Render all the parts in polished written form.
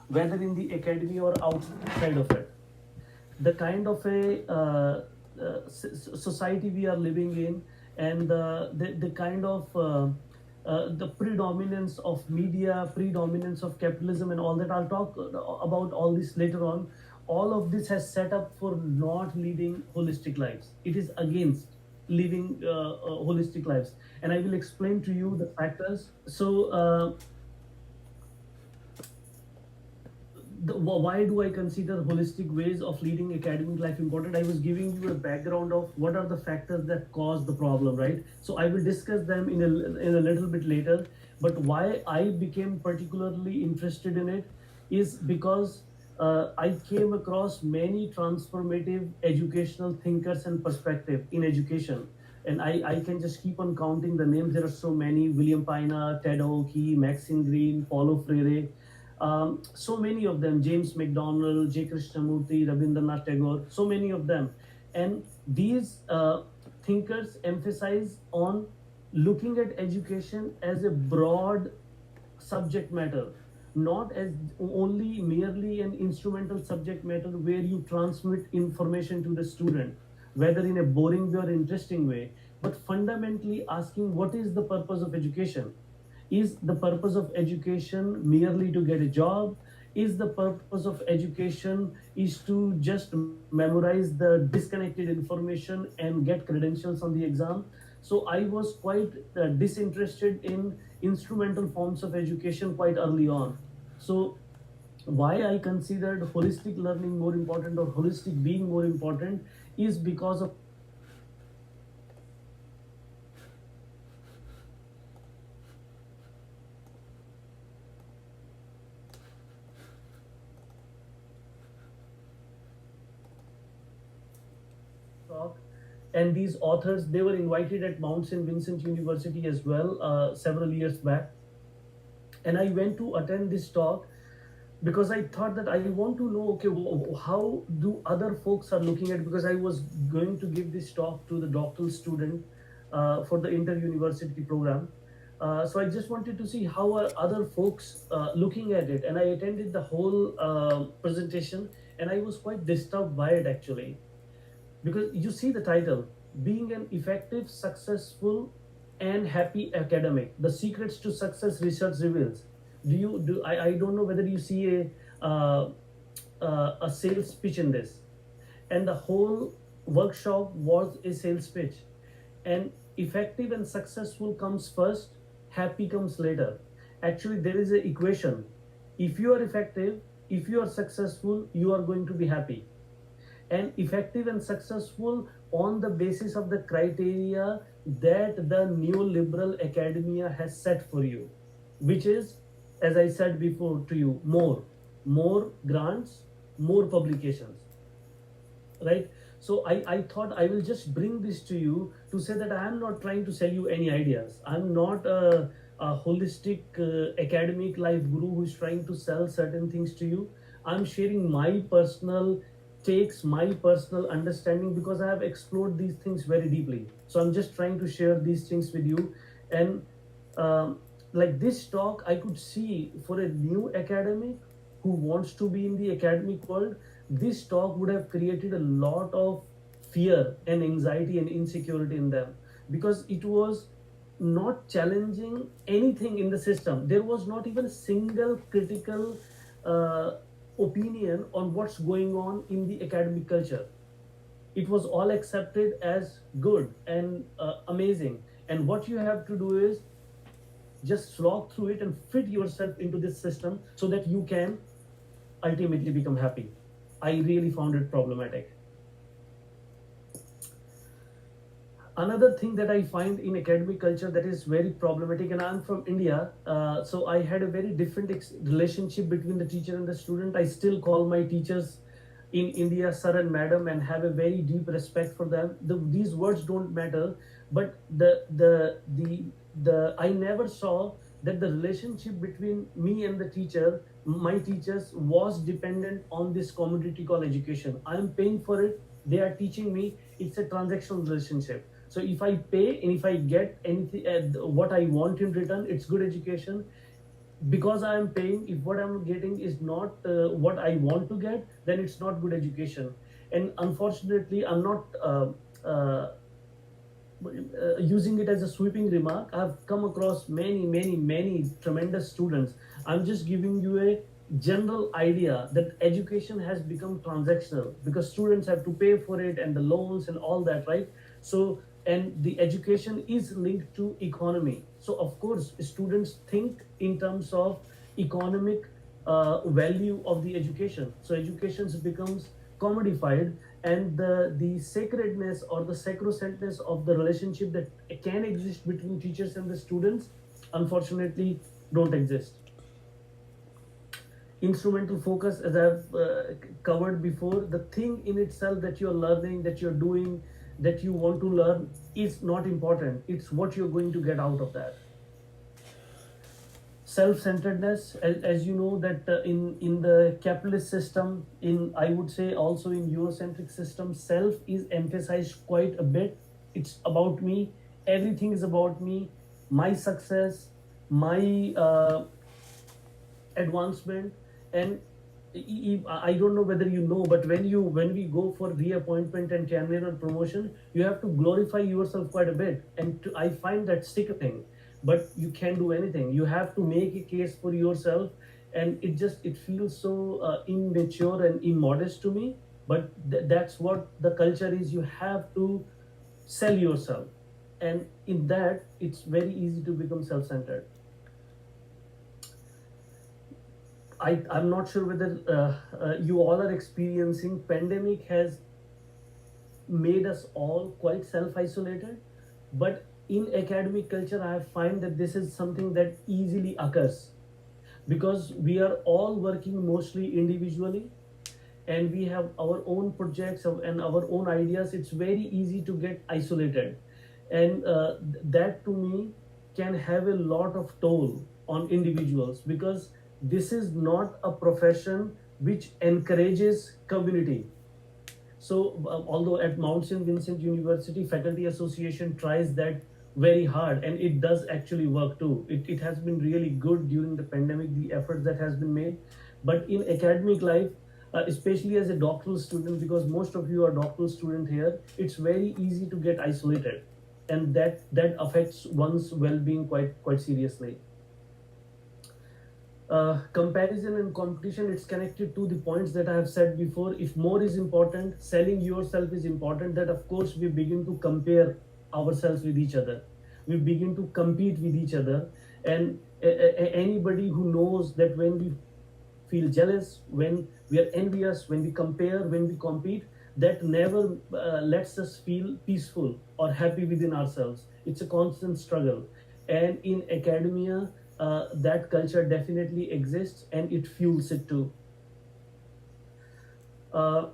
whether in the academy or outside of it. The kind of a society we are living in, and the kind of the predominance of media, predominance of capitalism, and all that. I'll talk about all this later on. All of this has set up for not leading holistic lives. It is against living holistic lives, and I will explain to you the factors. So. Why do I consider holistic ways of leading academic life important? I was giving you a background of what are the factors that cause the problem, right? So I will discuss them in a little bit later. But why I became particularly interested in it is because I came across many transformative educational thinkers and perspective in education. And I can just keep on counting the names. There are so many: William Pina, Ted Oki, Maxine Green, Paulo Freire, so many of them, James McDonald, J. Krishnamurti, Rabindranath Tagore, so many of them. And these thinkers emphasize on looking at education as a broad subject matter, not as only merely an instrumental subject matter where you transmit information to the student, whether in a boring way or interesting way, but fundamentally asking what is the purpose of education. Is the purpose of education merely to get a job? Is the purpose of education is to just memorize the disconnected information and get credentials on the exam? So I was quite disinterested in instrumental forms of education quite early on. So why I considered holistic learning more important, or holistic being more important, is because of talk. And these authors, they were invited at Mount St. Vincent University as well several years back. And I went to attend this talk because I thought that I want to know, okay, how do other folks are looking at, because I was going to give this talk to the doctoral student for the inter-university program. So I just wanted to see how are other folks looking at it. And I attended the whole presentation, and I was quite disturbed by it actually, because you see the title: being an effective, successful, and happy academic, the secrets to success research reveals. I don't know whether you see a sales pitch in this. And the whole workshop was a sales pitch. And effective and successful comes first, happy comes later. Actually, there is an equation: if you are effective, if you are successful, you are going to be happy. And effective and successful on the basis of the criteria that the neoliberal academia has set for you, which is, as I said before to you, more grants, more publications, right? So I thought I will just bring this to you to say that I am not trying to sell you any ideas. I'm not a holistic academic life guru who is trying to sell certain things to you. I'm sharing my personal takes, my personal understanding, because I have explored these things very deeply. So I'm just trying to share these things with you. And like this talk, I could see for a new academic who wants to be in the academic world, this talk would have created a lot of fear and anxiety and insecurity in them, because it was not challenging anything in the system. There was not even a single critical opinion on what's going on in the academic culture. It was all accepted as good and amazing. And what you have to do is just slog through it and fit yourself into this system so that you can ultimately become happy. I really found it problematic. Another thing that I find in academic culture that is very problematic, and I'm from India, so I had a very different relationship between the teacher and the student. I still call my teachers in India sir and madam, and have a very deep respect for them. These words don't matter, but the I never saw that the relationship between me and the teacher, my teachers, was dependent on this commodity called education. I am paying for it, they are teaching me. It's a transactional relationship. So if I pay and if I get anything, what I want in return, it's good education. because I am paying, if what I'm getting is not what I want to get, then it's not good education. And unfortunately, I'm not using it as a sweeping remark. I've come across many tremendous students. I'm just giving you a general idea that education has become transactional because students have to pay for it and the loans and all that, right? So, and the education is linked to economy. So, of course, students think in terms of economic value of the education. So, education becomes commodified, and the sacredness or the sacrosanctness of the relationship that can exist between teachers and the students unfortunately don't exist. Instrumental focus, as I've covered before, the thing in itself that you're learning, that you're doing, that you want to learn is not important. It's what you're going to get out of that. Self-centeredness, as you know that in the capitalist system, in I would say also in Eurocentric system, self is emphasized quite a bit. It's about me, everything is about me, my success, my advancement. And I don't know whether you know, but when we go for reappointment and tenure or promotion, you have to glorify yourself quite a bit, and I find that sickening. But you can't do anything. You have to make a case for yourself, and it feels so immature and immodest to me. But that's what the culture is. You have to sell yourself, and in that, it's very easy to become self-centered. I'm not sure whether you all are experiencing. Pandemic has made us all quite self-isolated, but in academic culture, I find that this is something that easily occurs because we are all working mostly individually, and we have our own projects and our own ideas. It's very easy to get isolated, and that to me can have a lot of toll on individuals because this is not a profession which encourages community. So, although at Mount St. Vincent University, Faculty Association tries that very hard, and it does actually work too. It has been really good during the pandemic, the effort that has been made. But in academic life, especially as a doctoral student, because most of you are doctoral student here, it's very easy to get isolated, and that affects one's well-being quite seriously. Comparison and competition, it's connected to the points that I have said before. If more is important, selling yourself is important, that of course we begin to compare ourselves with each other, we begin to compete with each other. And anybody who knows that when we feel jealous, when we are envious, when we compare, when we compete, that never lets us feel peaceful or happy within ourselves. It's a constant struggle. And in academia, that culture definitely exists and it fuels it too. Uh,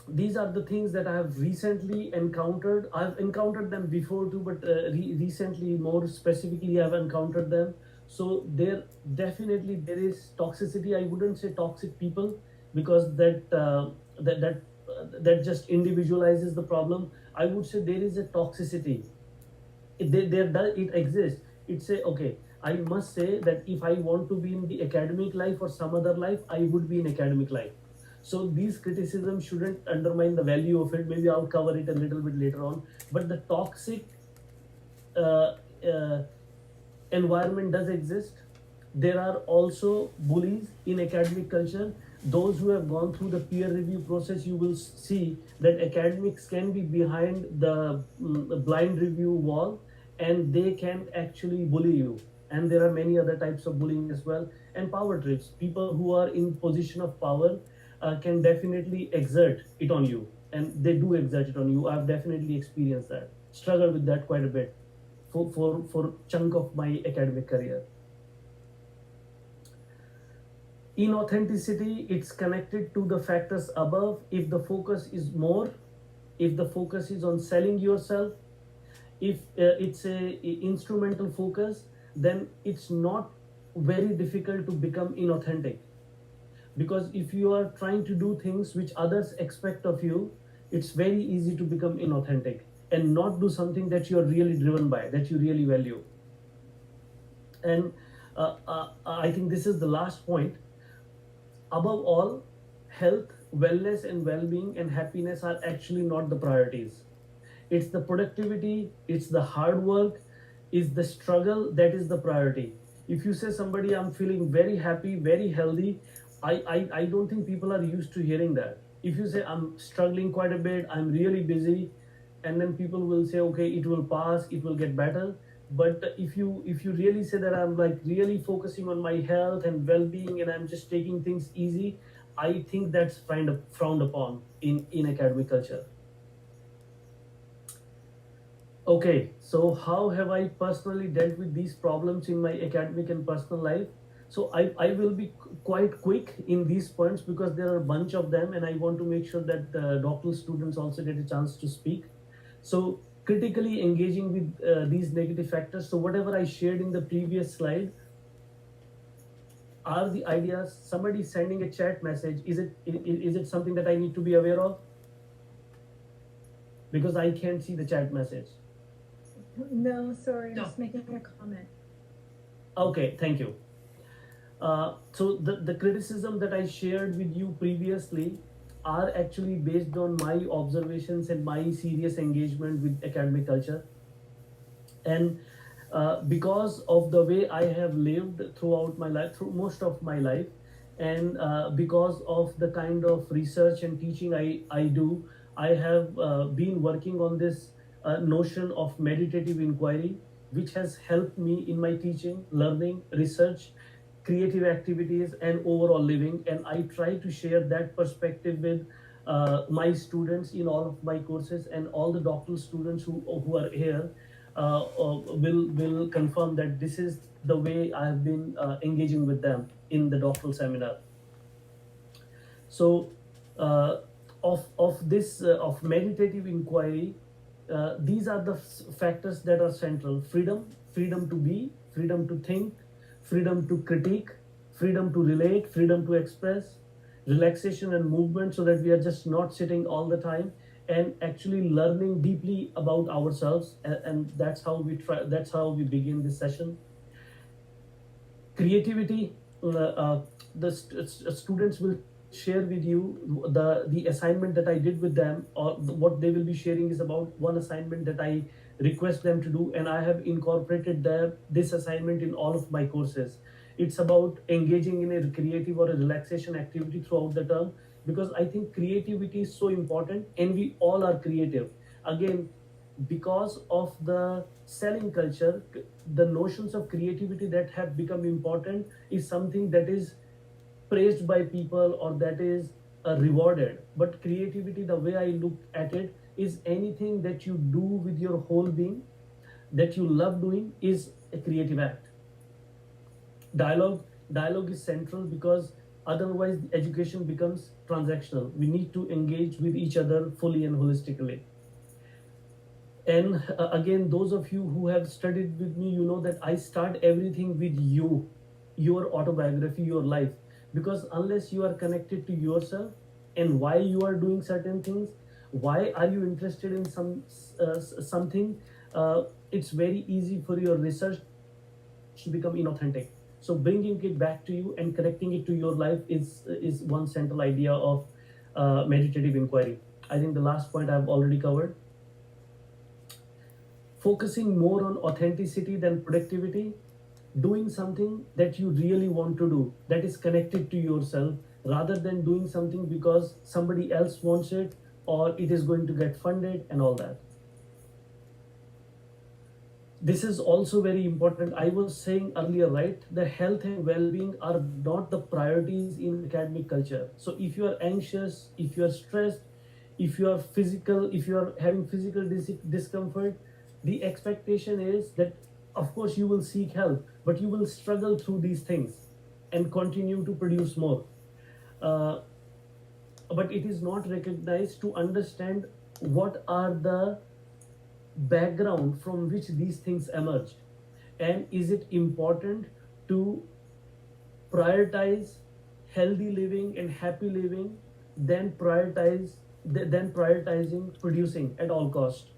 these are the things that I have recently encountered. I've encountered them before too, but recently, more specifically, I've encountered them. So there is toxicity. I wouldn't say toxic people because that just individualizes the problem. I would say there is a toxicity. It exists. It's a okay. I must say that if I want to be in the academic life or some other life, I would be in academic life. So these criticisms shouldn't undermine the value of it. Maybe I'll cover it a little bit later on. But the toxic uh, uh, environment does exist. There are also bullies in academic culture. Those who have gone through the peer review process, you will see that academics can be behind the blind review wall, and they can actually bully you. And there are many other types of bullying as well. And power trips, people who are in position of power can definitely exert it on you, and they do exert it on you. I've definitely experienced that, struggled with that quite a bit for chunk of my academic career. Inauthenticity, it's connected to the factors above. If the focus is more, if the focus is on selling yourself, if it's a instrumental focus, then it's not very difficult to become inauthentic. Because if you are trying to do things which others expect of you, it's very easy to become inauthentic and not do something that you're really driven by, that you really value. And I think this is the last point. Above all, health, wellness, and well being and happiness are actually not the priorities. It's the productivity, it's the hard work, it's the struggle that is the priority. If you say somebody, I'm feeling very happy, very healthy, I don't think people are used to hearing that. If you say, I'm struggling quite a bit, I'm really busy, and then people will say, okay, it will pass, it will get better. But if you really say that I'm like really focusing on my health and well-being and I'm just taking things easy, I think that's frowned upon in academic culture. Okay, so how have I personally dealt with these problems in my academic and personal life? So I will be quite quick in these points because there are a bunch of them and I want to make sure that the doctoral students also get a chance to speak. So critically engaging with these negative factors. So whatever I shared in the previous slide are the ideas. Somebody sending a chat message. Is it something that I need to be aware of? Because I can't see the chat message. No, sorry, I'm No. just making a comment. Okay, thank you. So the criticism that I shared with you previously are actually based on my observations and my serious engagement with academic culture. And because of the way I have lived throughout my life, through most of my life, and because of the kind of research and teaching I do, I have been working on this notion of meditative inquiry, which has helped me in my teaching, learning, research, creative activities, and overall living. And I try to share that perspective with my students in all of my courses, and all the doctoral students who are here will confirm that this is the way I have been engaging with them in the doctoral seminar. So, uh, of this of meditative inquiry, these are the factors that are central: freedom, freedom to be, freedom to think, freedom to critique, freedom to relate, freedom to express, relaxation and movement, so that we are just not sitting all the time and actually learning deeply about ourselves. And that's how we try. That's how we begin this session. Creativity. The students will share with you the assignment that I did with them, or what they will be sharing is about one assignment that I request them to do, and I have incorporated this assignment in all of my courses. It's about engaging in a creative or a relaxation activity throughout the term, because I think creativity is so important, and we all are creative. Again, because of the selling culture, the notions of creativity that have become important is something that is praised by people, or that is rewarded. But creativity, the way I look at it, is anything that you do with your whole being, that you love doing, is a creative act. Dialogue is central, because otherwise the education becomes transactional. We need to engage with each other fully and holistically. And again, those of you who have studied with me, you know that I start everything with you, your autobiography, your life. Because unless you are connected to yourself and why you are doing certain things, why are you interested in something, it's very easy for your research to become inauthentic. So bringing it back to you and connecting it to your life is one central idea of meditative inquiry. I think the last point I've already covered. Focusing more on authenticity than productivity, doing something that you really want to do, that is connected to yourself, rather than doing something because somebody else wants it, or it is going to get funded and all that. This is also very important. I was saying earlier, right? The health and well-being are not the priorities in academic culture. So if you are anxious, if you are stressed, if you are having physical discomfort, the expectation is that, of course, you will seek help, but you will struggle through these things and continue to produce more. Uh, but it is not recognized to understand what are the background from which these things emerged, and is it important to prioritize healthy living and happy living than prioritizing producing at all cost.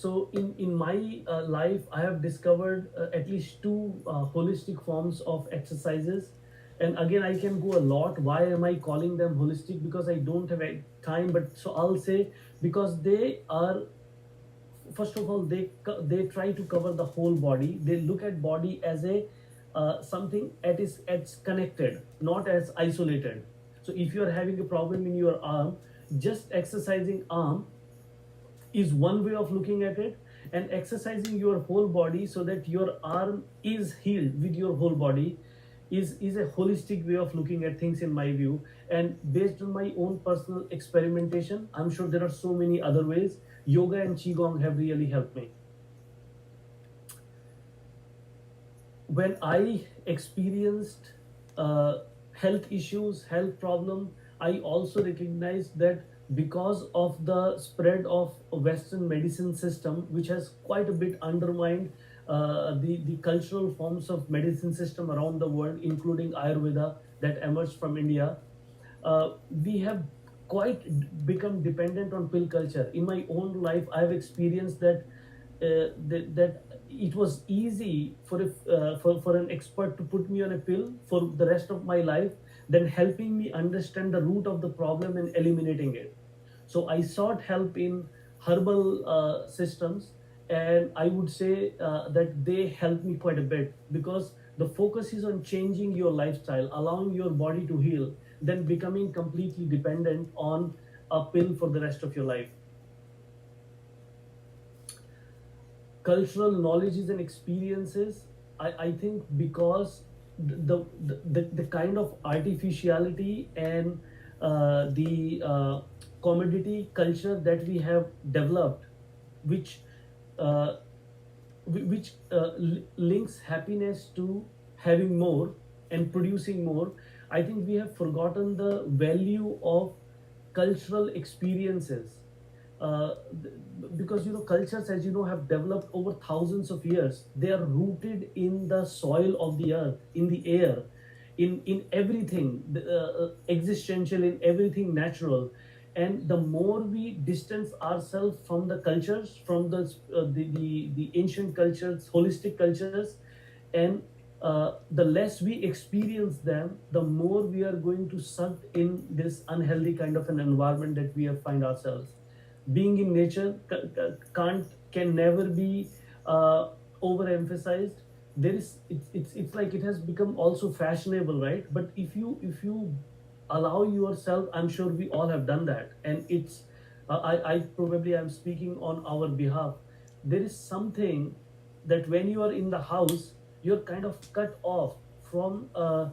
So in my life, I have discovered at least two holistic forms of exercises. And again, I can go a lot. Why am I calling them holistic? Because I don't have time. But so I'll say, because they are, first of all, they try to cover the whole body. They look at body as a something that is it's connected, not as isolated. So if you are having a problem in your arm, just exercising arm is one way of looking at it, and exercising your whole body so that your arm is healed with your whole body is a holistic way of looking at things, in my view. And based on my own personal experimentation, I'm sure there are so many other ways. Yoga and qigong have really helped me. When I experienced health issues, health problem, I also recognized that because of the spread of Western medicine system, which has quite a bit undermined the cultural forms of medicine system around the world, including Ayurveda that emerged from India, we have quite become dependent on pill culture. In my own life, I have experienced that it was easy for an expert to put me on a pill for the rest of my life than helping me understand the root of the problem and eliminating it. So I sought help in herbal systems, and I would say that they helped me quite a bit, because the focus is on changing your lifestyle, allowing your body to heal, then becoming completely dependent on a pill for the rest of your life. Cultural knowledges and experiences, I think, because the kind of artificiality and the commodity culture that we have developed, which uh, links happiness to having more and producing more, I think we have forgotten the value of cultural experiences. uh, because cultures, as you know, have developed over thousands of years. They are rooted in the soil of the earth, in the air, in everything existential, in everything natural. And the more we distance ourselves from the cultures, from the ancient cultures, holistic cultures, and the less we experience them, the more we are going to suck in this unhealthy kind of an environment that we have find ourselves. Being in nature can't can never be overemphasized. There is it's like it has become also fashionable, right? But if you allow yourself, I'm sure we all have done that, and it's I probably am speaking on our behalf. There is something that when you are in the house, you're kind of cut off from a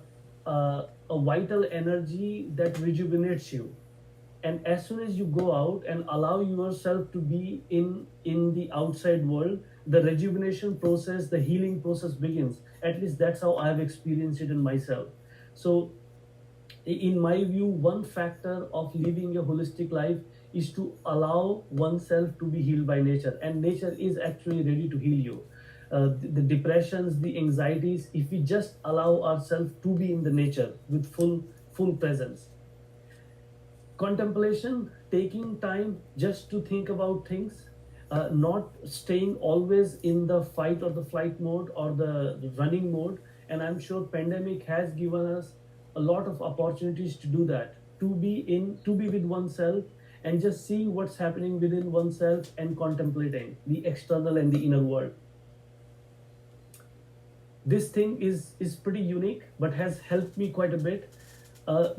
vital energy that rejuvenates you. And as soon as you go out and allow yourself to be in the outside world, the rejuvenation process, the healing process begins. At least that's how I've experienced it in myself. So in my view, one factor of living a holistic life is to allow oneself to be healed by nature, and nature is actually ready to heal you. The depressions, the anxieties, if we just allow ourselves to be in the nature with full presence. Contemplation, taking time just to think about things, not staying always in the fight or the flight mode or the running mode. And I'm sure pandemic has given us a lot of opportunities to do that, to be with oneself and just seeing what's happening within oneself and contemplating the external and the inner world. This thing is pretty unique, but has helped me quite a bit.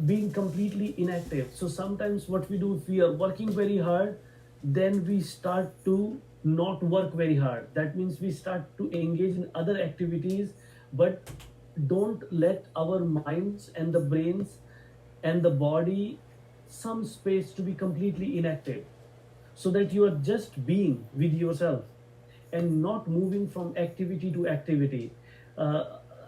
Being completely inactive. So sometimes what we do, if we are working very hard, then we start to not work very hard. That means we start to engage in other activities, but don't let our minds and the brains and the body some space to be completely inactive, so that you are just being with yourself and not moving from activity to activity.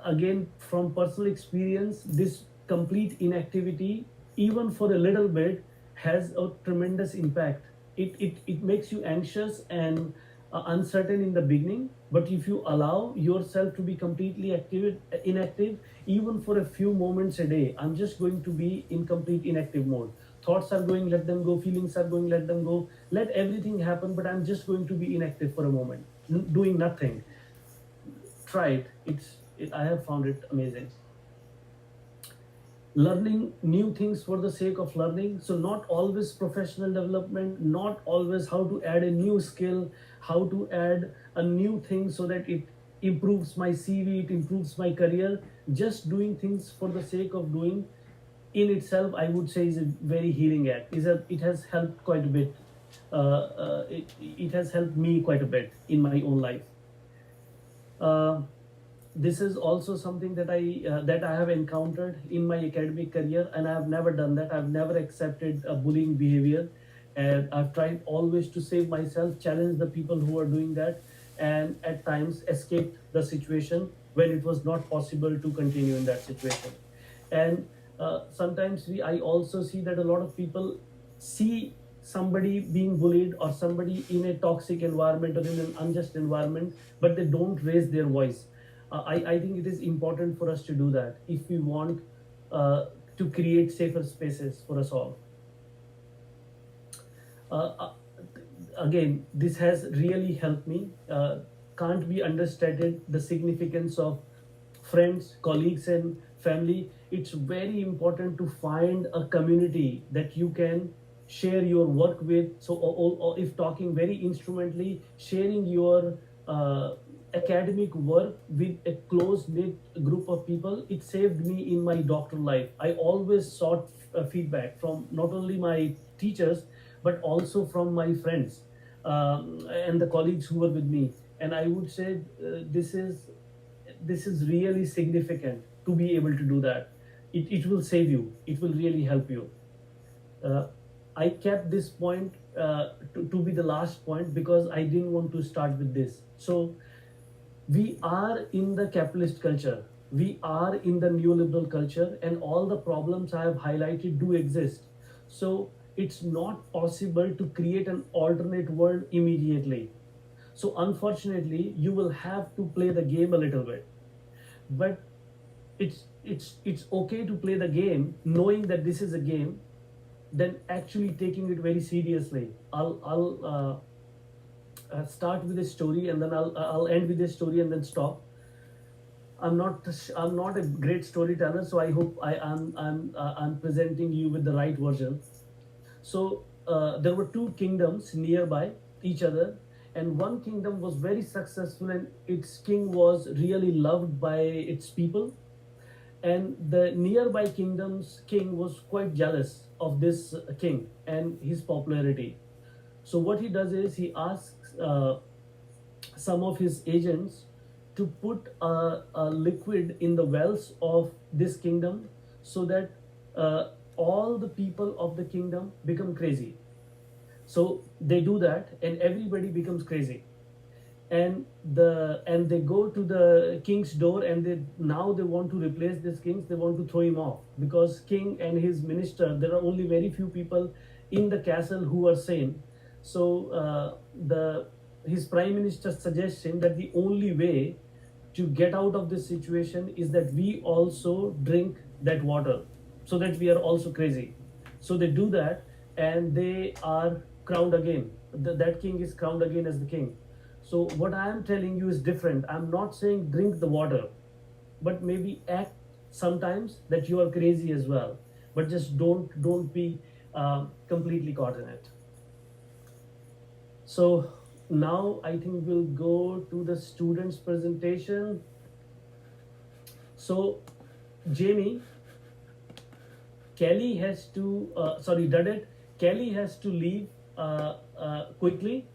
Again, from personal experience, this complete inactivity, even for a little bit, has a tremendous impact. It makes you anxious and uncertain in the beginning, but if you allow yourself to be completely inactive, even for a few moments a day, I'm just going to be in complete inactive mode. thoughts are going, let them go. Feelings are going, let them go. Let everything happen, but I'm just going to be inactive for a moment, doing nothing. Try it. I have found it amazing. Learning new things for the sake of learning. So, not always professional development, not always how to add a new skill, how to add a new thing so that it improves my CV, it improves my career. Just doing things for the sake of doing in itself, I would say, is a very healing act. It has helped quite a bit. It has helped me quite a bit in my own life. Uh, this is also something that I have encountered in my academic career, and I have never done that. I've never accepted bullying behavior, and I've tried always to save myself, challenge the people who are doing that, and at times escaped the situation when it was not possible to continue in that situation. And sometimes I also see that a lot of people see somebody being bullied or somebody in a toxic environment or in an unjust environment, but they don't raise their voice. I think it is important for us to do that if we want to create safer spaces for us all. Uh, uh, Again, this has really helped me. Can't be understated the significance of friends, colleagues, and family. It's very important to find a community that you can share your work with. So, or if talking very instrumentally, sharing your academic work with a close knit group of people, it saved me in my doctoral life. I always sought feedback from not only my teachers but also from my friends and the colleagues who were with me. And I would say this is really significant to be able to do that. It will save you. It will really help you. Uh, I kept this point to be the last point because I didn't want to start with this. So we are in the capitalist culture, we are in the neoliberal culture, and all the problems I have highlighted do exist. So it's not possible to create an alternate world immediately. So unfortunately, you will have to play the game a little bit. But it's okay to play the game knowing that this is a game, then actually taking it very seriously. I'll start with a story and then I'll end with a story and then stop. I'm not a great storyteller, so I hope I'm presenting you with the right version. So there were two kingdoms nearby each other, and one kingdom was very successful, and its king was really loved by its people. And the nearby kingdom's king was quite jealous of this king and his popularity. So what he does is he asks some of his agents to put a liquid in the wells of this kingdom so that all the people of the kingdom become crazy. So they do that, and everybody becomes crazy. And they go to the king's door, and they want to replace this king. They want to throw him off because king and his minister. There are only very few people in the castle who are sane. So the his prime minister suggests him that the only way to get out of this situation is that we also drink that water, so that we are also crazy. So they do that, and they are crowned again. That king is crowned again as the king. So what I am telling you is different. I'm not saying drink the water, but maybe act sometimes that you are crazy as well. But just don't be completely caught in it. So now I think we'll go to the students' presentation. So Jamie, Kelly has to Dudett, Kelly has to leave quickly.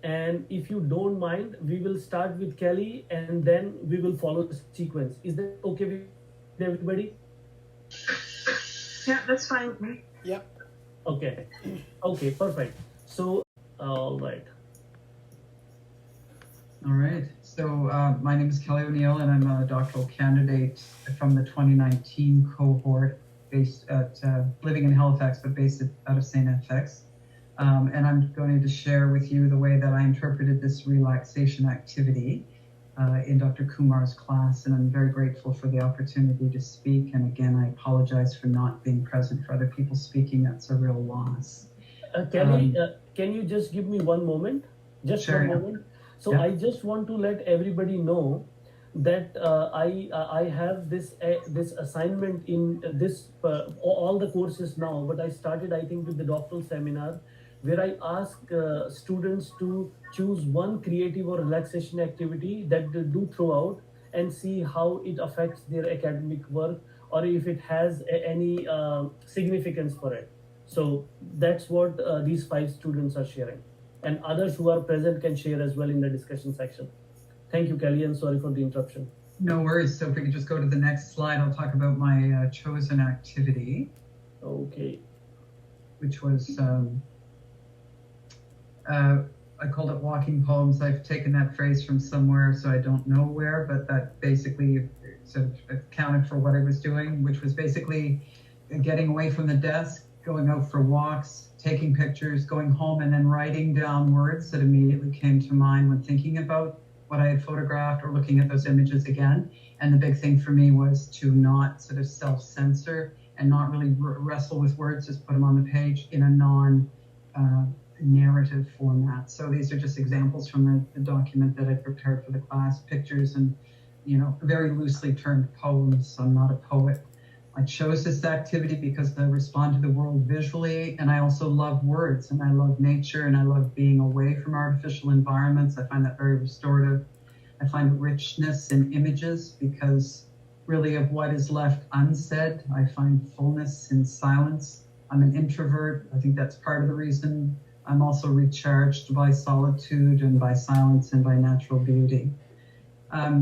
And if you don't mind, we will start with Kelly and then we will follow the sequence. Is that okay with everybody? Yeah, that's fine with me. Yep. Okay. Okay, perfect. So, all right. All right. So my name is Kelly O'Neill, and I'm a doctoral candidate from the 2019 cohort based at living in Halifax, but based out of St. FX. And I'm going to share with you the way that I interpreted this relaxation activity. in Dr. Kumar's class, and I'm very grateful for the opportunity to speak. And again, I apologize for not being present for other people speaking. That's a real loss. Kelly, can you just give me one moment? Just Sure, one yeah. moment. So Yeah. I just want to let everybody know that I have this assignment in this all the courses now, but I started, I think, with the doctoral seminar where I ask students to choose one creative or relaxation activity that they do throughout and see how it affects their academic work or if it has any significance for it. So that's what these 5 students are sharing, and others who are present can share as well in the discussion section. Thank you, Kelly, and sorry for the interruption. No worries. So if we could just go to the next slide, I'll talk about my chosen activity, Okay. which was I called it walking poems. I've taken that phrase from somewhere, so I don't know where, but that basically sort of accounted for what I was doing, which was basically getting away from the desk, going out for walks, taking pictures, going home, and then writing down words that immediately came to mind when thinking about what I had photographed or looking at those images again. And the big thing for me was to not sort of self-censor and not really wrestle with words, just put them on the page in a non-narrative format. So these are just examples from the document that I prepared for the class, pictures and, very loosely termed poems. I'm not a poet. I chose this activity because I respond to the world visually, and I also love words, and I love nature, and I love being away from artificial environments. I find that very restorative. I find richness in images because really of what is left unsaid, I find fullness in silence. I'm an introvert. I think that's part of the reason. I'm also recharged by solitude and by silence and by natural beauty.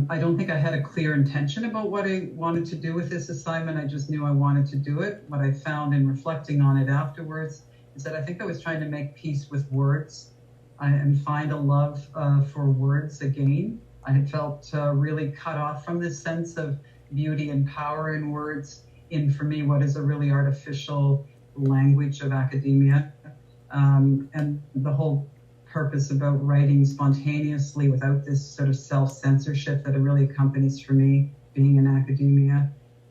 I don't think I had a clear intention about what I wanted to do with this assignment. I just knew I wanted to do it. What I found in reflecting on it afterwards is that I think I was trying to make peace with words and find a love for words again. I had felt really cut off from this sense of beauty and power in words in, for me, what is a really artificial language of academia. And the whole purpose about writing spontaneously without this sort of self-censorship that it really accompanies for me being in academia,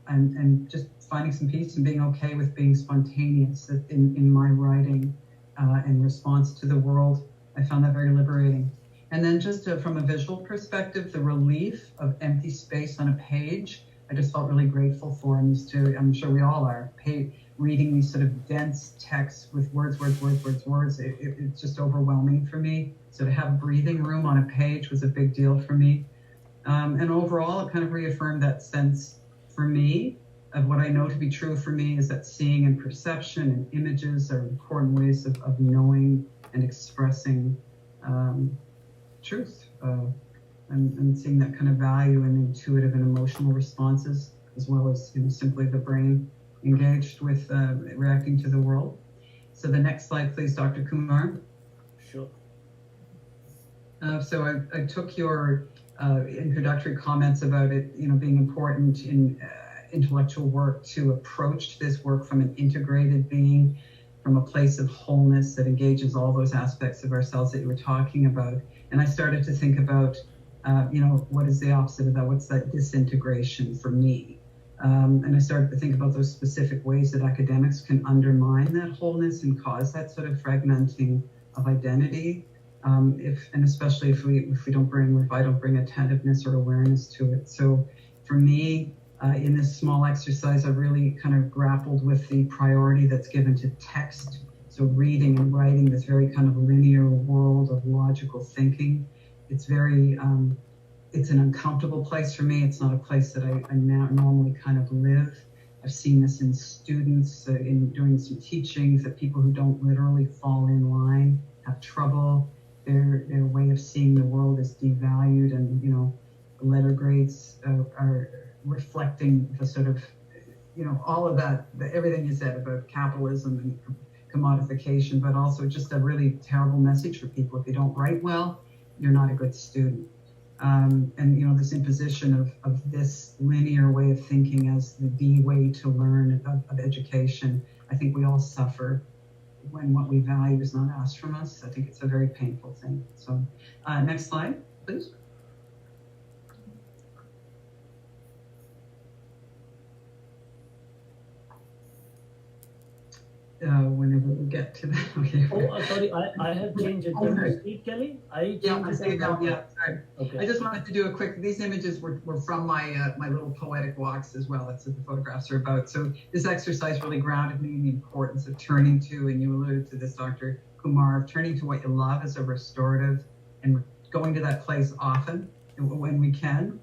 and just finding some peace and being okay with being spontaneous in my writing in response to the world. I found that very liberating. And then just from a visual perspective, the relief of empty space on a page, I just felt really grateful for. I'm sure we all are, reading these sort of dense texts with words. It's just overwhelming for me. So to have breathing room on a page was a big deal for me. And overall, it kind of reaffirmed that sense for me of what I know to be true for me is that seeing and perception and images are important ways of knowing and expressing truth and seeing that kind of value in intuitive and emotional responses, as well as simply the brain engaged with reacting to the world. So the next slide, please, Dr. Kumar. Sure. So I took your introductory comments about it, being important in intellectual work to approach this work from an integrated being, from a place of wholeness that engages all those aspects of ourselves that you were talking about. And I started to think about, what is the opposite of that? What's that disintegration for me? And I started to think about those specific ways that academics can undermine that wholeness and cause that sort of fragmenting of identity, especially if I don't bring attentiveness or awareness to it. So for me, in this small exercise, I really kind of grappled with the priority that's given to text. So reading and writing, this very kind of linear world of logical thinking. It's very it's an uncomfortable place for me. It's not a place that I now normally kind of live. I've seen this in students in doing some teachings, that people who don't literally fall in line have trouble. Their way of seeing the world is devalued, and letter grades are reflecting the sort of all of that, everything you said about capitalism and commodification, but also just a really terrible message for people. If you don't write well, you're not a good student. And this imposition of this linear way of thinking as the way to learn of education, I think we all suffer when what we value is not asked from us. I think it's a very painful thing. So next slide, please. whenever we get to that. Okay. Sorry, I have changed it. Can you speak, Kelly? I Yeah, changed I it see on it now. my Yeah, part. sorry. Okay. I just wanted to do a quick. These images were from my little poetic walks as well. That's what the photographs are about. So this exercise really grounded me in the importance of turning to, and you alluded to this, Dr. Kumar, of turning to what you love as a restorative, and going to that place often when we can.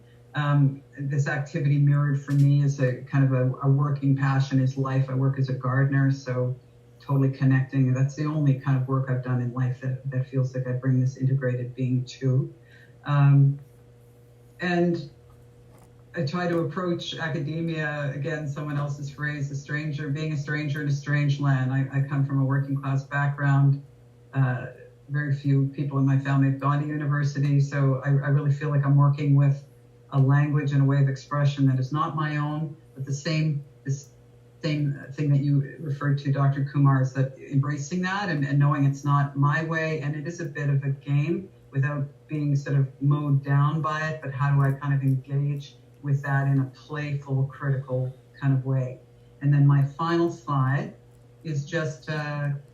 This activity mirrored for me as a kind of a working passion is life. I work as a gardener, so totally connecting. That's the only kind of work I've done in life that feels like I bring this integrated being to. And I try to approach academia, again, someone else's phrase, being a stranger in a strange land. I come from a working class background. Very few people in my family have gone to university, so I really feel like I'm working with a language and a way of expression that is not my own, but this same thing that you referred to, Dr. Kumar, is that embracing that and knowing it's not my way, and it is a bit of a game without being sort of mowed down by it, but how do I kind of engage with that in a playful, critical kind of way. And then my final slide is just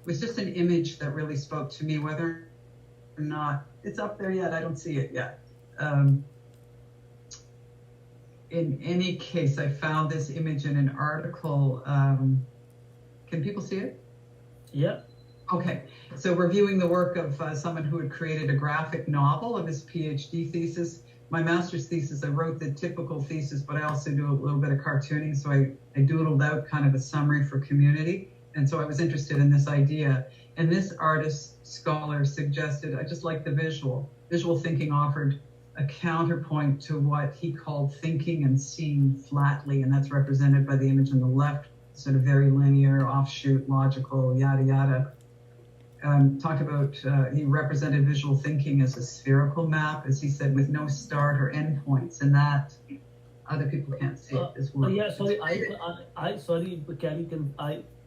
was just an image that really spoke to me, whether or not it's up there yet. I don't see it yet. In any case, I found this image in an article. Can people see it? Yeah. Okay, so reviewing the work of someone who had created a graphic novel of his PhD thesis. My master's thesis, I wrote the typical thesis, but I also do a little bit of cartooning. So I doodled out kind of a summary for community. And so I was interested in this idea. And this artist scholar suggested, I just like the visual. Visual thinking offered a counterpoint to what he called thinking and seeing flatly. And that's represented by the image on the left, sort of very linear, offshoot, logical, yada, yada. Talked about, he represented visual thinking as a spherical map, as he said, with no start or end points. And that other people can't see it as well. Yeah, sorry, I sorry, Kelly,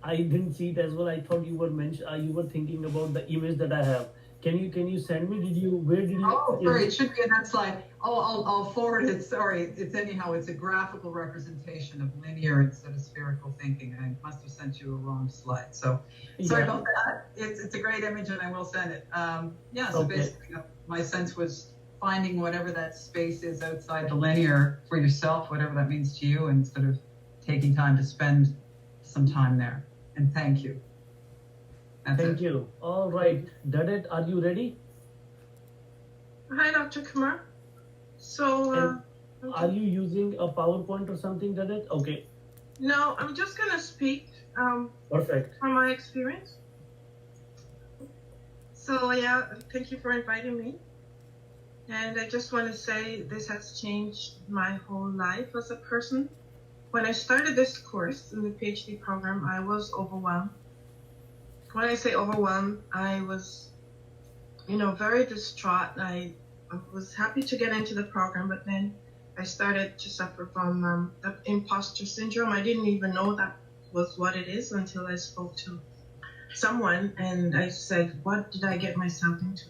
I didn't see it as well. I thought you were you were thinking about the image that I have. Can you send me? Where did you? Oh, sorry, it should be in that slide. Oh, I'll forward it. Sorry, it's a graphical representation of linear instead of spherical thinking. I must have sent you a wrong slide. So sorry about that. It's a great image, and I will send it. So basically, my sense was finding whatever that space is outside the linear for yourself, whatever that means to you, and sort of taking time to spend some time there. And thank you. Thank you. All right, Dudett, are you ready? Hi, Dr. Kumar. So, are you using a PowerPoint or something, Dudett? Okay. No, I'm just going to speak Perfect. from my experience. So, yeah, thank you for inviting me. And I just want to say this has changed my whole life as a person. When I started this course in the PhD program, I was overwhelmed. When I say overwhelmed, I was, very distraught. I was happy to get into the program, but then I started to suffer from the impostor syndrome. I didn't even know that was what it is until I spoke to someone, and I said, what did I get myself into?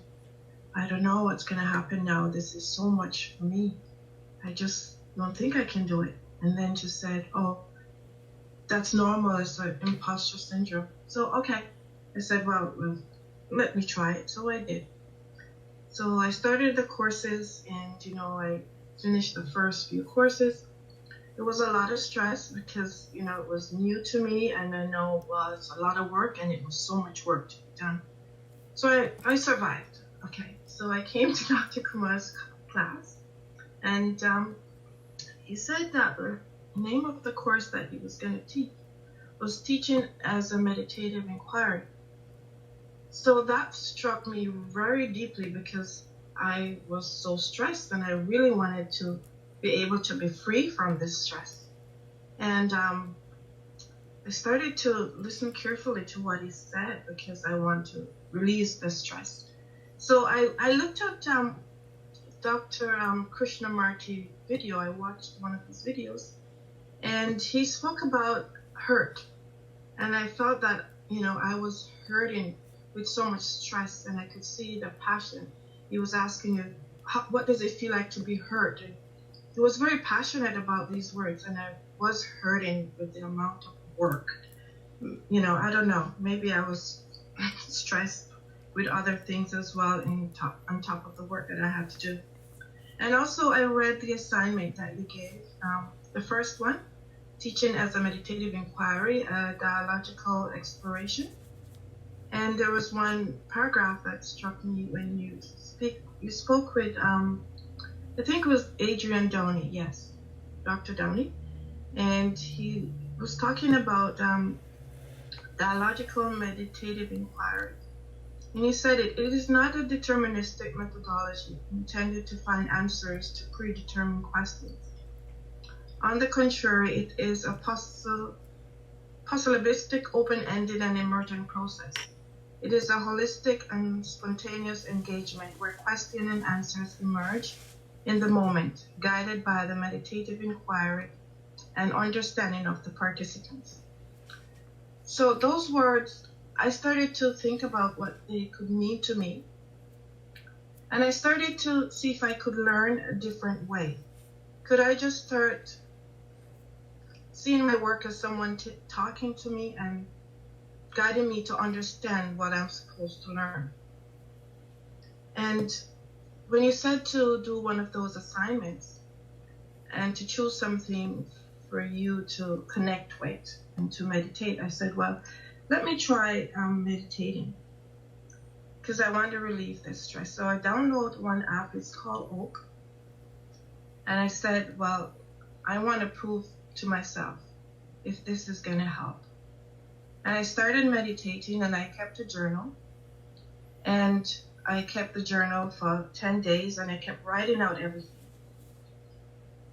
I don't know what's going to happen now. This is so much for me. I just don't think I can do it. And then she said, oh, that's normal. It's an impostor syndrome. So, okay. I said, well, let me try it. So I did. So I started the courses, and, I finished the first few courses. It was a lot of stress because, it was new to me, and I know, well, it's a lot of work, and it was so much work to be done. So I survived. Okay. So I came to Dr. Kumar's class, and he said that the name of the course that he was going to teach was Teaching as a Meditative Inquiry. So that struck me very deeply because I was so stressed, and I really wanted to be able to be free from this stress. And I started to listen carefully to what he said because I want to release the stress. So I looked at Dr. Krishnamurti video. I watched one of his videos, and he spoke about hurt. And I felt that, I was hurting with so much stress, and I could see the passion. He was asking you, what does it feel like to be hurt? And he was very passionate about these words, and I was hurting with the amount of work I don't know. Maybe I was stressed with other things as well on top of the work that I had to do. And also, I read the assignment that you gave. The first one, teaching as a meditative inquiry, a dialogical exploration. And there was one paragraph that struck me when you spoke with, I think it was Adrian Downey, yes, Dr. Downey. And he was talking about dialogical meditative inquiry. And he said it is not a deterministic methodology intended to find answers to predetermined questions. On the contrary, it is a possibilistic, open-ended, and emergent process. It is a holistic and spontaneous engagement where question and answers emerge in the moment, guided by the meditative inquiry and understanding of the participants. So those words, I started to think about what they could mean to me. And I started to see if I could learn a different way. Could I just start seeing my work as someone talking to me and guiding me to understand what I'm supposed to learn? And when you said to do one of those assignments and to choose something for you to connect with and to meditate, I said, well, let me try meditating because I want to relieve this stress. So I downloaded one app, it's called Oak. And I said, well, I want to prove to myself if this is going to help. And I started meditating and I kept a journal. And I kept the journal for 10 days and I kept writing out everything.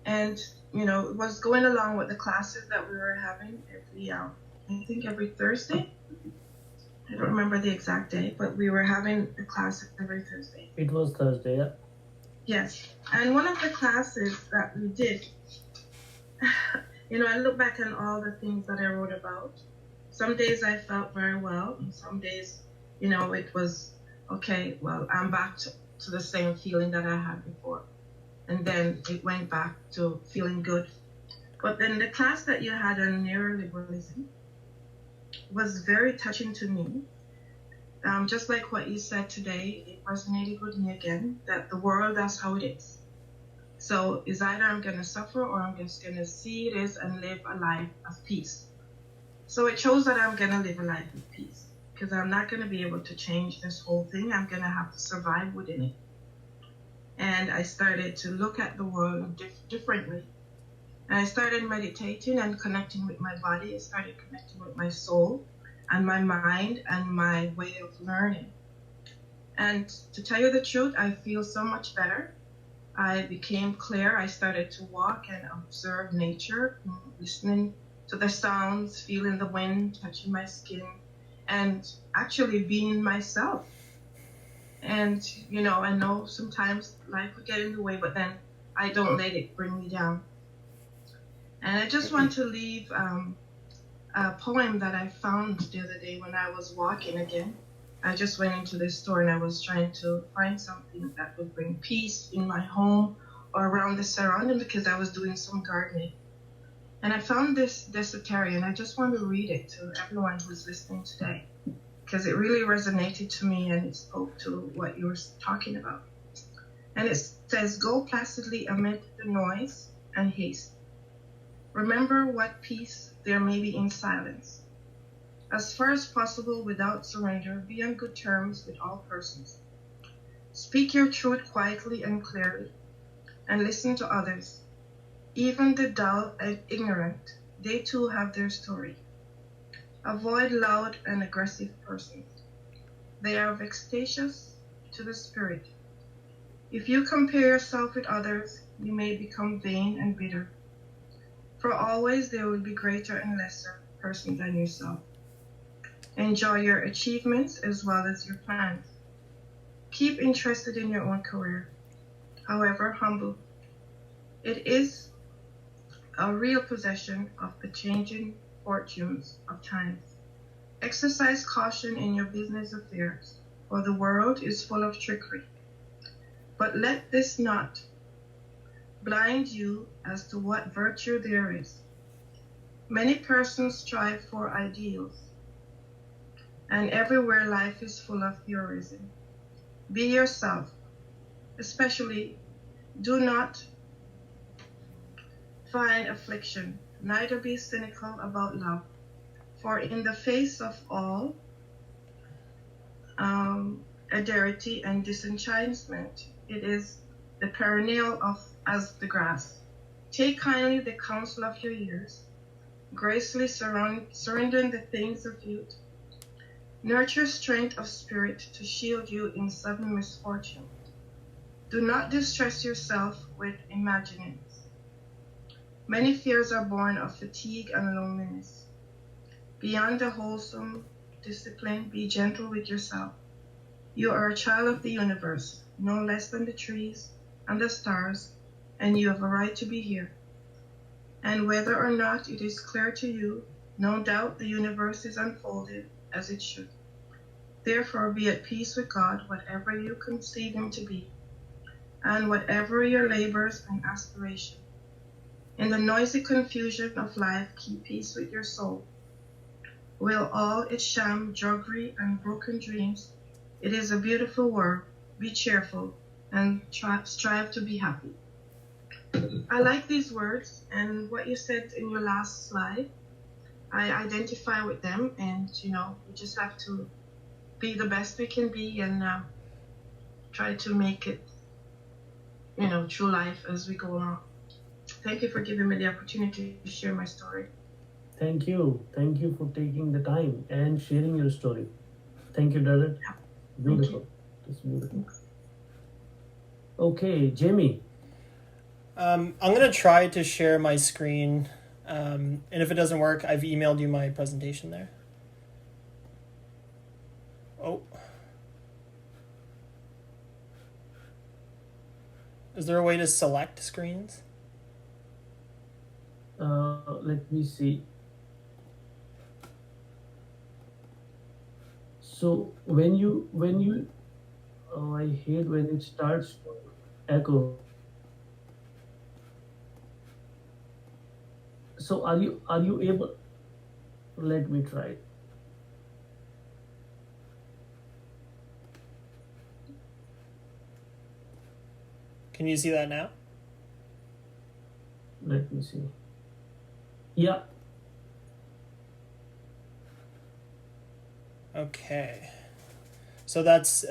And, it was going along with the classes that we were having every Thursday. I don't remember the exact day, but we were having a class every Thursday. It was Thursday, yeah. Yes. And one of the classes that we did, I look back on all the things that I wrote about. Some days I felt very well, and some days, it was, okay, well, I'm back to the same feeling that I had before. And then it went back to feeling good. But then the class that you had on neoliberalism was very touching to me. Just like what you said today, it resonated with me again, that the world, that's how it is. So it's either I'm going to suffer or I'm just going to see it is and live a life of peace. So it shows that I'm going to live a life of peace because I'm not going to be able to change this whole thing. I'm going to have to survive within it. And I started to look at the world differently. And I started meditating and connecting with my body. I started connecting with my soul and my mind and my way of learning. And to tell you the truth, I feel so much better. I became clear. I started to walk and observe nature, listening to the sounds, feeling the wind, touching my skin, and actually being myself. And, I know sometimes life would get in the way, but then I don't let it bring me down. And I just want to leave a poem that I found the other day when I was walking again. I just went into this store and I was trying to find something that would bring peace in my home or around the surrounding because I was doing some gardening. And I found this Desultory, and I just want to read it to everyone who's listening today because it really resonated to me and it spoke to what you were talking about. And it says, go placidly amid the noise and haste. Remember what peace there may be in silence. As far as possible, without surrender, be on good terms with all persons. Speak your truth quietly and clearly, and listen to others. Even the dull and ignorant, they too have their story. Avoid loud and aggressive persons. They are vexatious to the spirit. If you compare yourself with others, you may become vain and bitter. For always there will be greater and lesser persons than yourself. Enjoy your achievements as well as your plans. Keep interested in your own career, however humble. It is a real possession of the changing fortunes of times. Exercise caution in your business affairs, for the world is full of trickery. But let this not blind you as to what virtue there is. Many persons strive for ideals, and everywhere life is full of heroism. Be yourself, especially do not find affliction, neither be cynical about love, for in the face of all adversity and disenchantment, it is the perennial of as the grass. Take kindly the counsel of your years, gracefully surrendering the things of youth. Nurture strength of spirit to shield you in sudden misfortune. Do not distress yourself with imaginings. Many fears are born of fatigue and loneliness. Beyond the wholesome discipline, be gentle with yourself. You are a child of the universe, no less than the trees and the stars, and you have a right to be here. And whether or not it is clear to you, no doubt the universe is unfolded as it should. Therefore, be at peace with God, whatever you conceive him to be, and whatever your labors and aspiration. In the noisy confusion of life, keep peace with your soul. Will all its sham, druggery, and broken dreams, it is a beautiful world. Be cheerful and strive to be happy. I like these words, and what you said in your last slide, I identify with them, and we just have to be the best we can be and try to make it, through life as we go along. Thank you for giving me the opportunity to share my story. Thank you. Thank you for taking the time and sharing your story. Thank you, Dudett. Beautiful. It's beautiful. Okay, Jamie. I'm going to try to share my screen, and if it doesn't work, I've emailed you my presentation there. Oh. Is there a way to select screens? Let me see. So when you I hate when it starts to echo. So are you able? Let me try. Can you see that now? Let me see. Yeah. Okay. So that's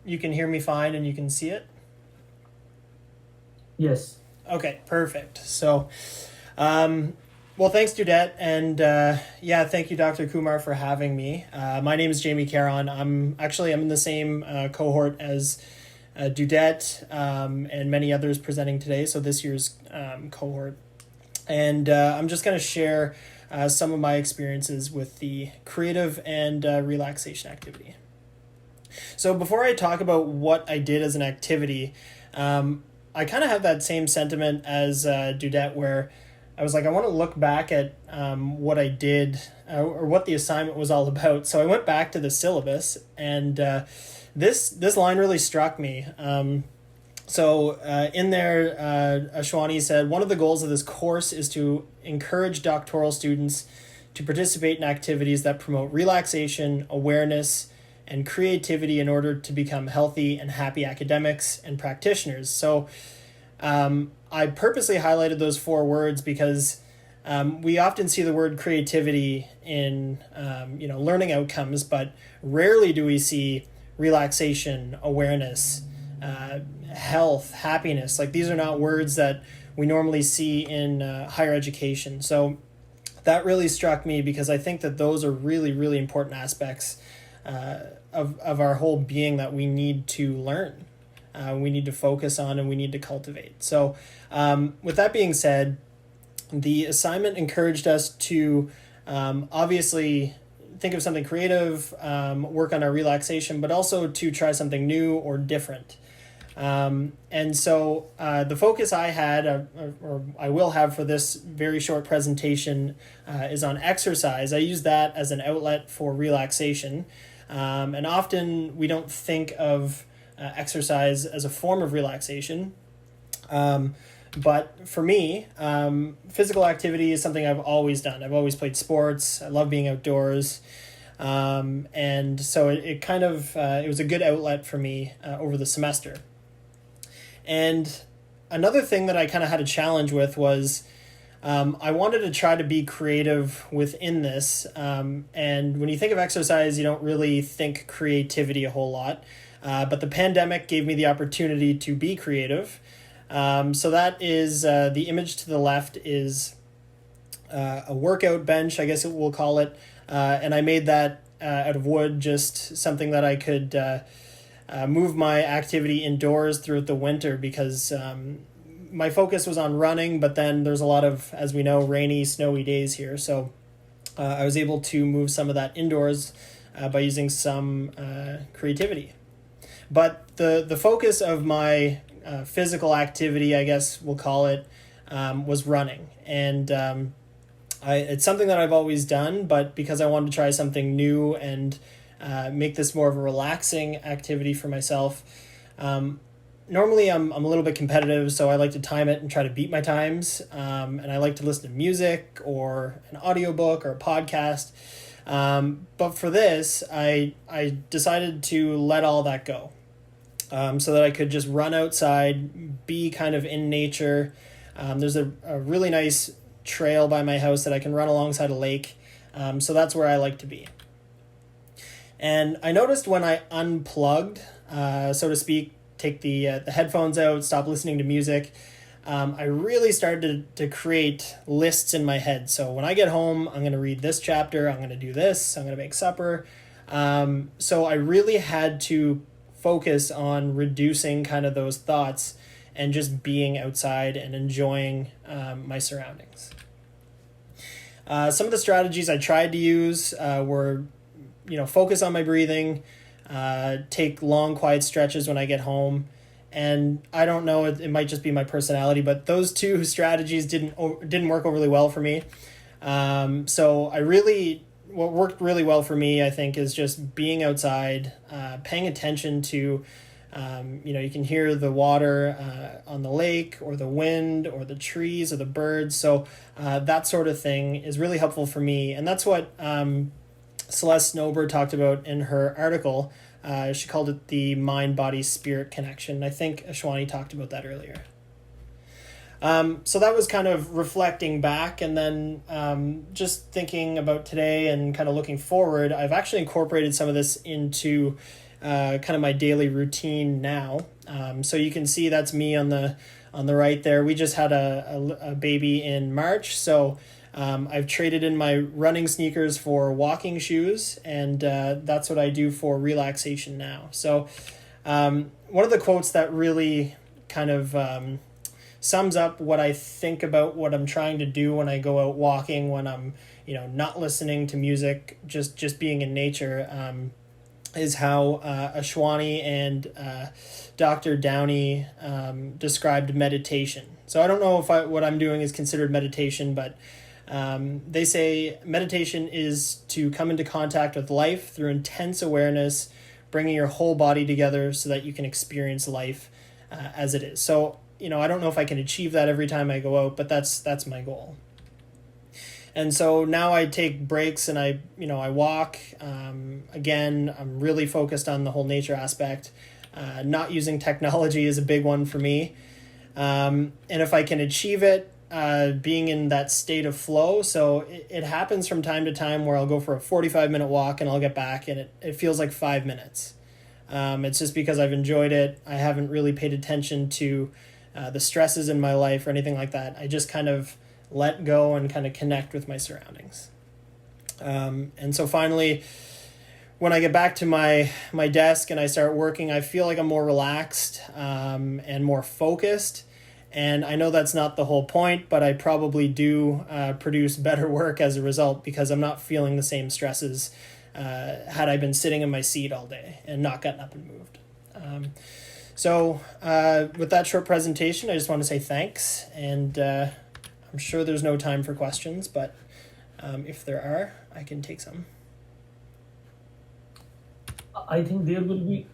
you can hear me fine and you can see it? Yes. Okay, perfect. So well, thanks, Dudett, and thank you, Dr. Kumar, for having me. My name is Jamie Caron. I'm in the same cohort as Dudett and many others presenting today, so this year's cohort. And I'm just going to share some of my experiences with the creative and relaxation activity. So before I talk about what I did as an activity, I kind of have that same sentiment as Dudett, where I was like, I want to look back at what I did or what the assignment was all about. So I went back to the syllabus, and this line really struck me. So in there, Ashwani said, one of the goals of this course is to encourage doctoral students to participate in activities that promote relaxation, awareness, and creativity in order to become healthy and happy academics and practitioners. So I purposely highlighted those 4 words because we often see the word creativity in learning outcomes, but rarely do we see relaxation, awareness, health, happiness. Like, these are not words that we normally see in higher education. So that really struck me because I think that those are really, really important aspects of our whole being that we need to learn. We need to focus on and we need to cultivate. So with that being said, the assignment encouraged us to obviously think of something creative, work on our relaxation, but also to try something new or different. And so the focus I had, or I will have for this very short presentation, is on exercise. I use that as an outlet for relaxation. And often we don't think of exercise as a form of relaxation. But for me, physical activity is something I've always done. I've always played sports. I love being outdoors. And so it kind of, it was a good outlet for me over the semester. And another thing that I kind of had a challenge with was I wanted to try to be creative within this. And when you think of exercise, you don't really think creativity a whole lot. But the pandemic gave me the opportunity to be creative. So that is the image to the left is a workout bench, I guess we'll call it. And I made that out of wood, just something that I could move my activity indoors throughout the winter because my focus was on running, but then there's a lot of, as we know, rainy, snowy days here. So I was able to move some of that indoors by using some creativity. But the focus of my physical activity, I guess we'll call it, was running. And it's something that I've always done, but because I wanted to try something new and make this more of a relaxing activity for myself, normally I'm a little bit competitive, so I like to time it and try to beat my times. And I like to listen to music or an audiobook or a podcast. But for this, I decided to let all that go. So that I could just run outside, be kind of in nature. There's a really nice trail by my house that I can run alongside a lake. So that's where I like to be. And I noticed when I unplugged, so to speak, take the headphones out, stop listening to music, I really started to create lists in my head. So when I get home, I'm going to read this chapter, I'm going to do this, I'm going to make supper. So I really had to focus on reducing kind of those thoughts and just being outside and enjoying my surroundings. Some of the strategies I tried to use were, focus on my breathing, take long, quiet stretches when I get home. And I don't know, it might just be my personality, but those two strategies didn't work overly well for me. So what worked really well for me, I think, is just being outside, paying attention to, you can hear the water on the lake or the wind or the trees or the birds. So that sort of thing is really helpful for me. And that's what Celeste Snober talked about in her article. She called it the mind-body-spirit connection. I think Ashwani talked about that earlier. So that was kind of reflecting back, and then just thinking about today and kind of looking forward. I've actually incorporated some of this into kind of my daily routine now. So you can see that's me on the right there. We just had a baby in March, so I've traded in my running sneakers for walking shoes, and that's what I do for relaxation now. So one of the quotes that really kind of sums up what I think about what I'm trying to do when I go out walking, when I'm, not listening to music, just being in nature, is how Ashwani and Dr. Downey described meditation. So I don't know if what I'm doing is considered meditation, but they say meditation is to come into contact with life through intense awareness, bringing your whole body together so that you can experience life as it is. So, I don't know if I can achieve that every time I go out, but that's my goal. And so now I take breaks and I walk. Again, I'm really focused on the whole nature aspect. Not using technology is a big one for me. And if I can achieve it, being in that state of flow. So it happens from time to time where I'll go for a 45-minute walk and I'll get back and it feels like 5 minutes. It's just because I've enjoyed it. I haven't really paid attention to the stresses in my life or anything like that. I just kind of let go and kind of connect with my surroundings. And so finally, when I get back to my desk and I start working, I feel like I'm more relaxed and more focused. And I know that's not the whole point, but I probably do produce better work as a result because I'm not feeling the same stresses had I been sitting in my seat all day and not gotten up and moved. So with that short presentation, I just want to say thanks. And I'm sure there's no time for questions, but if there are, I can take some. I think there will be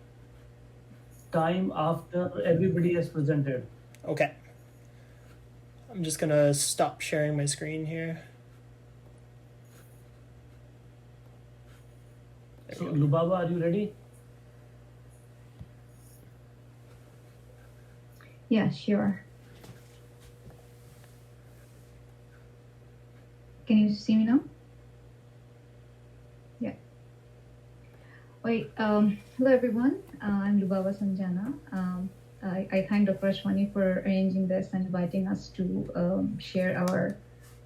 time after everybody has presented. Okay. I'm just gonna stop sharing my screen here. So, Lubaba, are you ready? Yeah, sure. Can you see me now? Yeah. Wait, hello everyone. I'm Lubaba Sanjana. I thank Dr. Ashwani for arranging this and inviting us to share our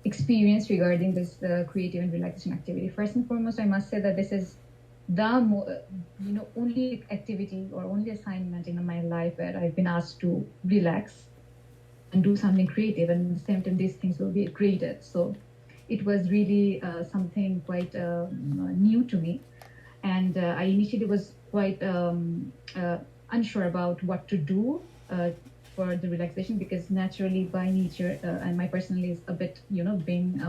experience regarding this creative and relaxation activity. First and foremost, I must say that this is the only activity or only assignment in my life where I've been asked to relax and do something creative, and at the same time these things will be created. So it was really something quite new to me, and I initially was quite unsure about what to do for the relaxation, because naturally by nature and my personality is a bit being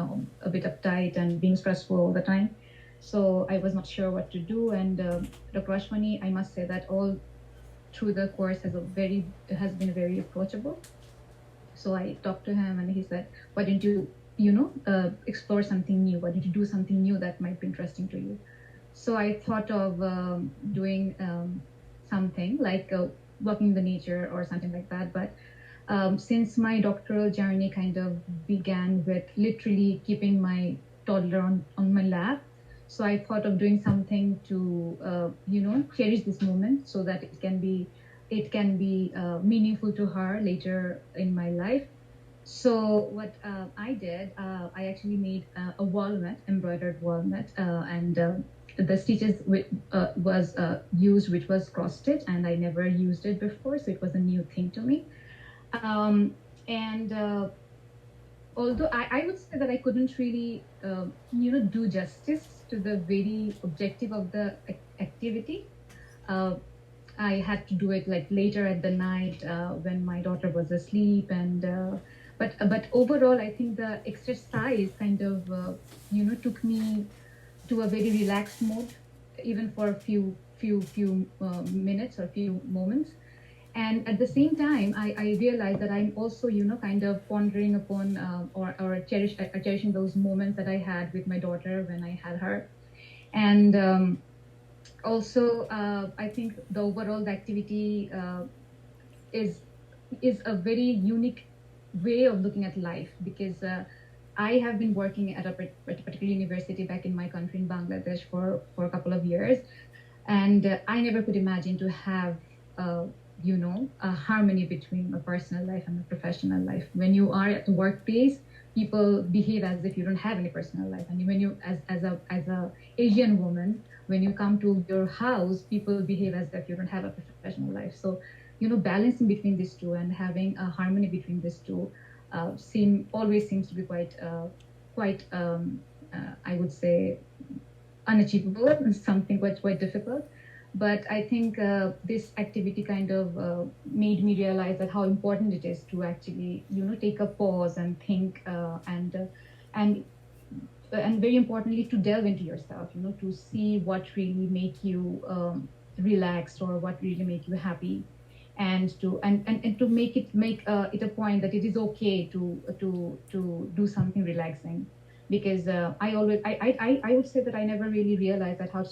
a bit uptight and being stressful all the time. So I was not sure what to do, and Dr. Ashwani, I must say that all through the course has been very approachable. So I talked to him, and he said, "Why don't you explore something new? Why don't you do something new that might be interesting to you?" So I thought of doing something like walking in the nature or something like that. But since my doctoral journey kind of began with literally keeping my toddler on my lap, so I thought of doing something to cherish this moment so that it can be meaningful to her later in my life. So what I did, I actually made a walnut, embroidered walnut, and the stitches was used, which was cross stitch, and I never used it before, so it was a new thing to me. And although I would say that I couldn't really do justice to the very objective of the activity. I had to do it like later at the night when my daughter was asleep, and but overall I think the exercise kind of took me to a very relaxed mode, even for a few minutes or few moments. And at the same time, I realized that I'm also, kind of pondering upon or cherishing those moments that I had with my daughter when I had her. And also, I think the overall activity is a very unique way of looking at life, because I have been working at a particular university back in my country in Bangladesh for a couple of years, and I never could imagine to have a harmony between a personal life and a professional life. When you are at the workplace, people behave as if you don't have any personal life, and when you as a Asian woman, when you come to your house, people behave as if you don't have a professional life. So balancing between these two and having a harmony between these two always seems to be quite I would say unachievable, something quite difficult. But I think this activity kind of made me realize that how important it is to actually take a pause and think and very importantly to delve into yourself, to see what really make you relaxed or what really make you happy, and to make it a point that it is okay to do something relaxing. Because I would say that I never really realized that how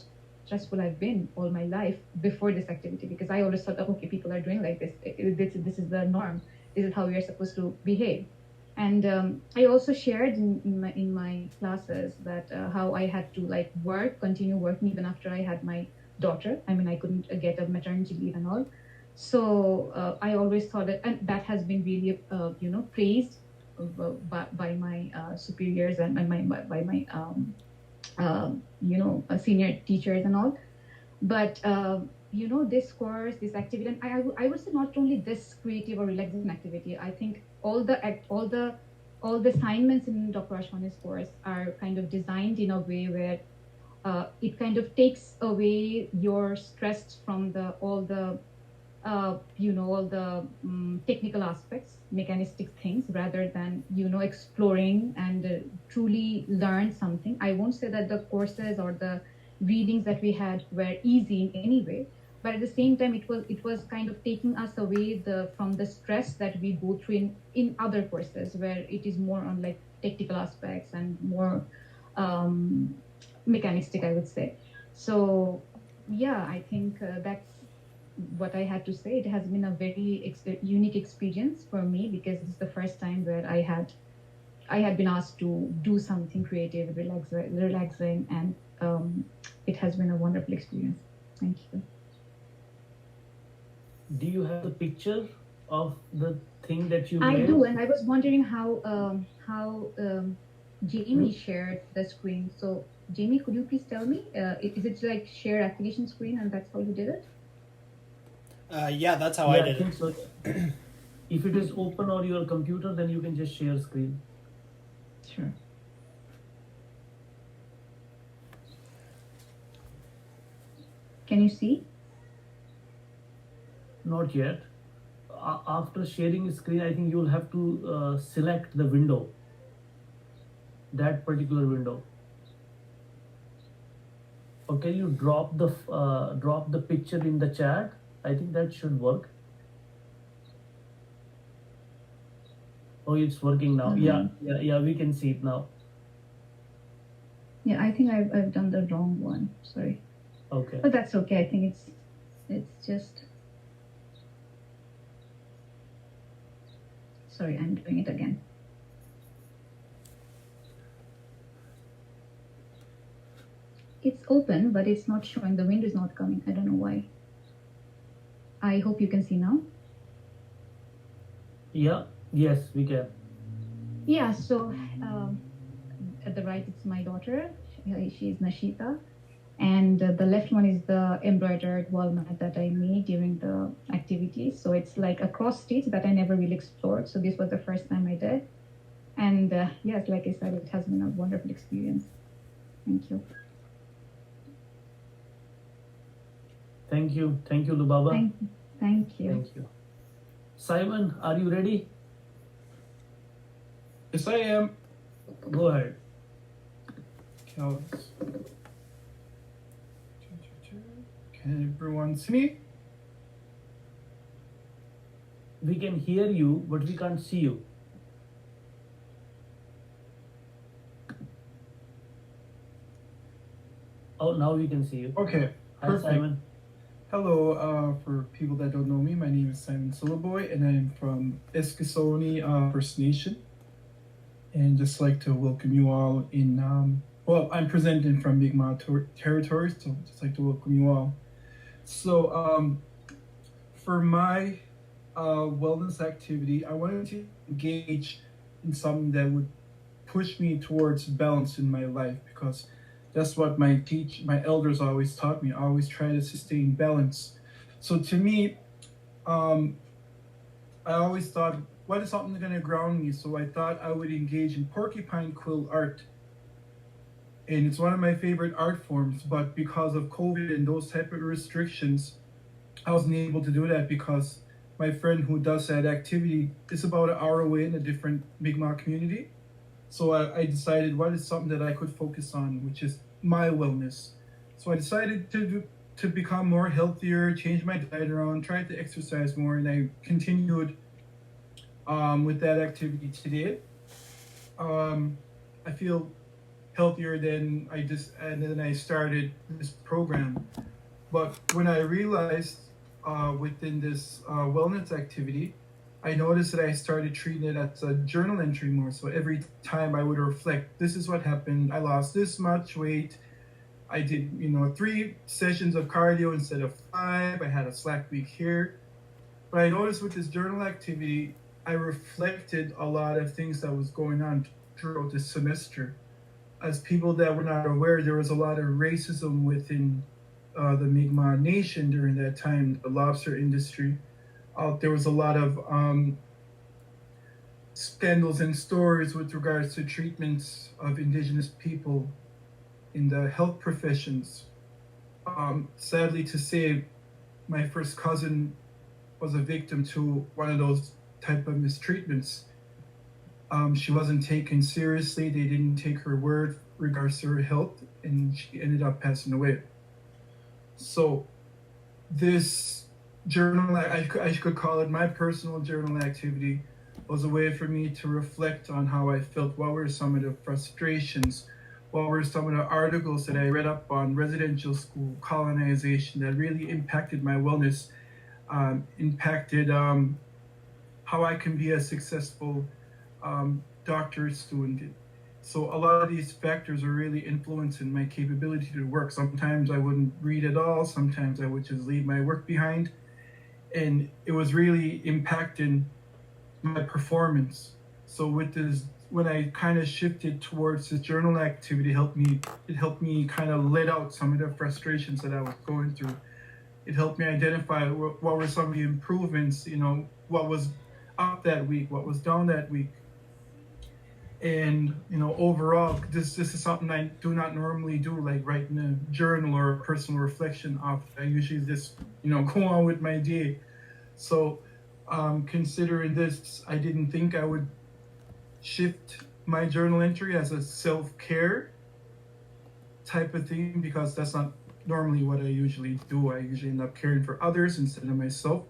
stressful I've been all my life before this activity, because I always thought that okay, people are doing like this. This is the norm. This is how we are supposed to behave. And I also shared in my classes that how I had to continue working even after I had my daughter. I mean, I couldn't get a maternity leave and all. So I always thought that, and that has been really praised by my superiors and by my senior teachers and all. But this course, this activity, and I would say not only this creative or relaxing activity. I think all the assignments in Dr. Ashwani's course are kind of designed in a way where it kind of takes away your stress from all the technical aspects, mechanistic things, rather than exploring and truly learn something. I won't say that the courses or the readings that we had were easy in any way, but at the same time, it was kind of taking us away from the stress that we go through in other courses, where it is more on like technical aspects and more mechanistic, I would say. So yeah, I think that's what I had to say. It has been a very unique experience for me, because it's the first time where I had been asked to do something creative, relaxing, and it has been a wonderful experience. Thank you. Do you have the picture of the thing that you I made? do, and I was wondering how Jamie shared the screen. So Jamie, could you please tell me, is it like share application screen, and that's how you did it? Yeah, that's how I Yeah, I did think it. so. If it is open on your computer, then you can just share screen. Sure. Can you see? Not yet. After sharing screen, I think you'll have to select the window, that particular window. Or can you drop the picture in the chat? I think that should work. Oh, it's working now. Yeah, we can see it now. Yeah, I think I've done the wrong one. Sorry, Okay. but that's okay. I think it's just. Sorry, I'm doing it again. It's open, but it's not showing. The window is not coming. I don't know why. I hope you can see now. Yeah. Yes, we can. Yeah, so at the right, it's my daughter. She is Nashita. And the left one is the embroidered walnut that I made during the activity. So it's like a cross stitch that I never really explored. So this was the first time I did. And yes, like I said, it has been a wonderful experience. Thank you. Thank you, Lubaba. Thank you. Thank you. Simon, are you ready? Yes, I am. Go ahead. Can everyone see me? We can hear you, but we can't see you. Oh, now we can see you. Okay, Hi, perfect. Simon. Hello, for people that don't know me, my name is Simon Sylliboy, and I'm from Eskasoni First Nation. And just like to welcome you all in, well, I'm presenting from Mi'kmaq territory, so just like to welcome you all. So for my wellness activity, I wanted to engage in something that would push me towards balance in my life, because that's what my elders always taught me. I always try to sustain balance. So to me, I always thought, what is something going to ground me? So I thought I would engage in Porcupine Quill Art. And it's one of my favorite art forms, but because of COVID and those type of restrictions, I wasn't able to do that, because my friend who does that activity is about an hour away in a different Mi'kmaq community. So I decided, what is something that I could focus on, which is my wellness. So I decided to become more healthier, change my diet around, try to exercise more, and I continued with that activity today. I feel healthier than I started this program. But when I realized within this wellness activity, I noticed that I started treating it as a journal entry more. So every time I would reflect, this is what happened. I lost this much weight. I did, 3 sessions of cardio instead of 5. I had a slack week here. But I noticed with this journal activity, I reflected a lot of things that was going on throughout this semester. As people that were not aware, there was a lot of racism within the Mi'kmaq Nation during that time, the lobster industry. There was a lot of scandals and stories with regards to treatments of Indigenous people in the health professions. Sadly to say, my first cousin was a victim to one of those type of mistreatments. She wasn't taken seriously. They didn't take her word regards to her health, and she ended up passing away. So this journal, I could call it my personal journal activity, was a way for me to reflect on how I felt. What were some of the frustrations? What were some of the articles that I read up on residential school, colonization, that really impacted my wellness, impacted how I can be a successful doctorate student. So a lot of these factors are really influencing my capability to work. Sometimes I wouldn't read at all. Sometimes I would just leave my work behind. And it was really impacting my performance. So with this, when I kind of shifted towards this journal activity, it helped me kind of let out some of the frustrations that I was going through. It helped me identify what were some of the improvements, what was up that week, what was down that week. And overall, this is something I do not normally do, like write in a journal or a personal reflection of. I usually just go on with my day. So considering this, I didn't think I would shift my journal entry as a self-care type of thing, because that's not normally what I usually do. I usually end up caring for others instead of myself.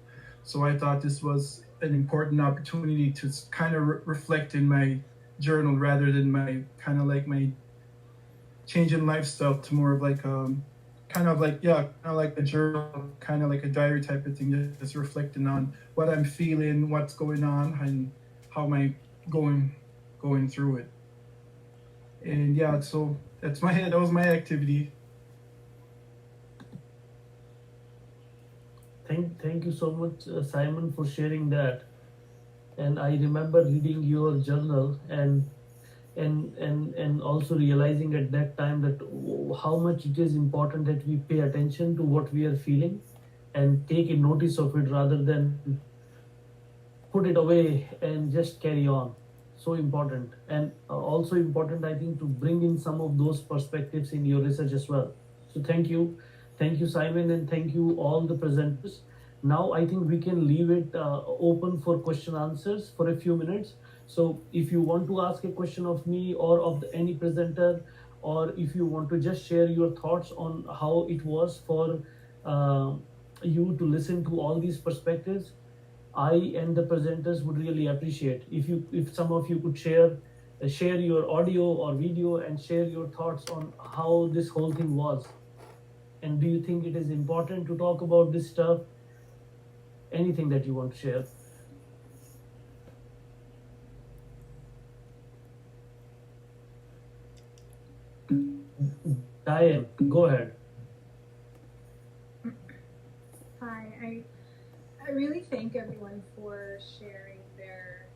So I thought this was an important opportunity to kind of reflect in my journal, rather than my kind of like my change in lifestyle to more of like kind of like a journal, kind of like a diary type of thing, just reflecting on what I'm feeling, what's going on, and how am I going through it. And yeah, so that was my activity. Thank you so much, Simon, for sharing that. And I remember reading your journal and also realizing at that time that how much it is important that we pay attention to what we are feeling and take a notice of it rather than put it away and just carry on. So important. And also important, I think, to bring in some of those perspectives in your research as well. So thank you, Simon, and thank you all the presenters. Now I think we can leave it open for question answers for a few minutes. So if you want to ask a question of me or of any presenter, or if you want to just share your thoughts on how it was for you to listen to all these perspectives, I and the presenters would really appreciate if some of you could share your audio or video and share your thoughts on how this whole thing was. And do you think it is important to talk about this stuff? Anything that you want to share? Diane, go ahead. Hi, I really thank everyone for sharing their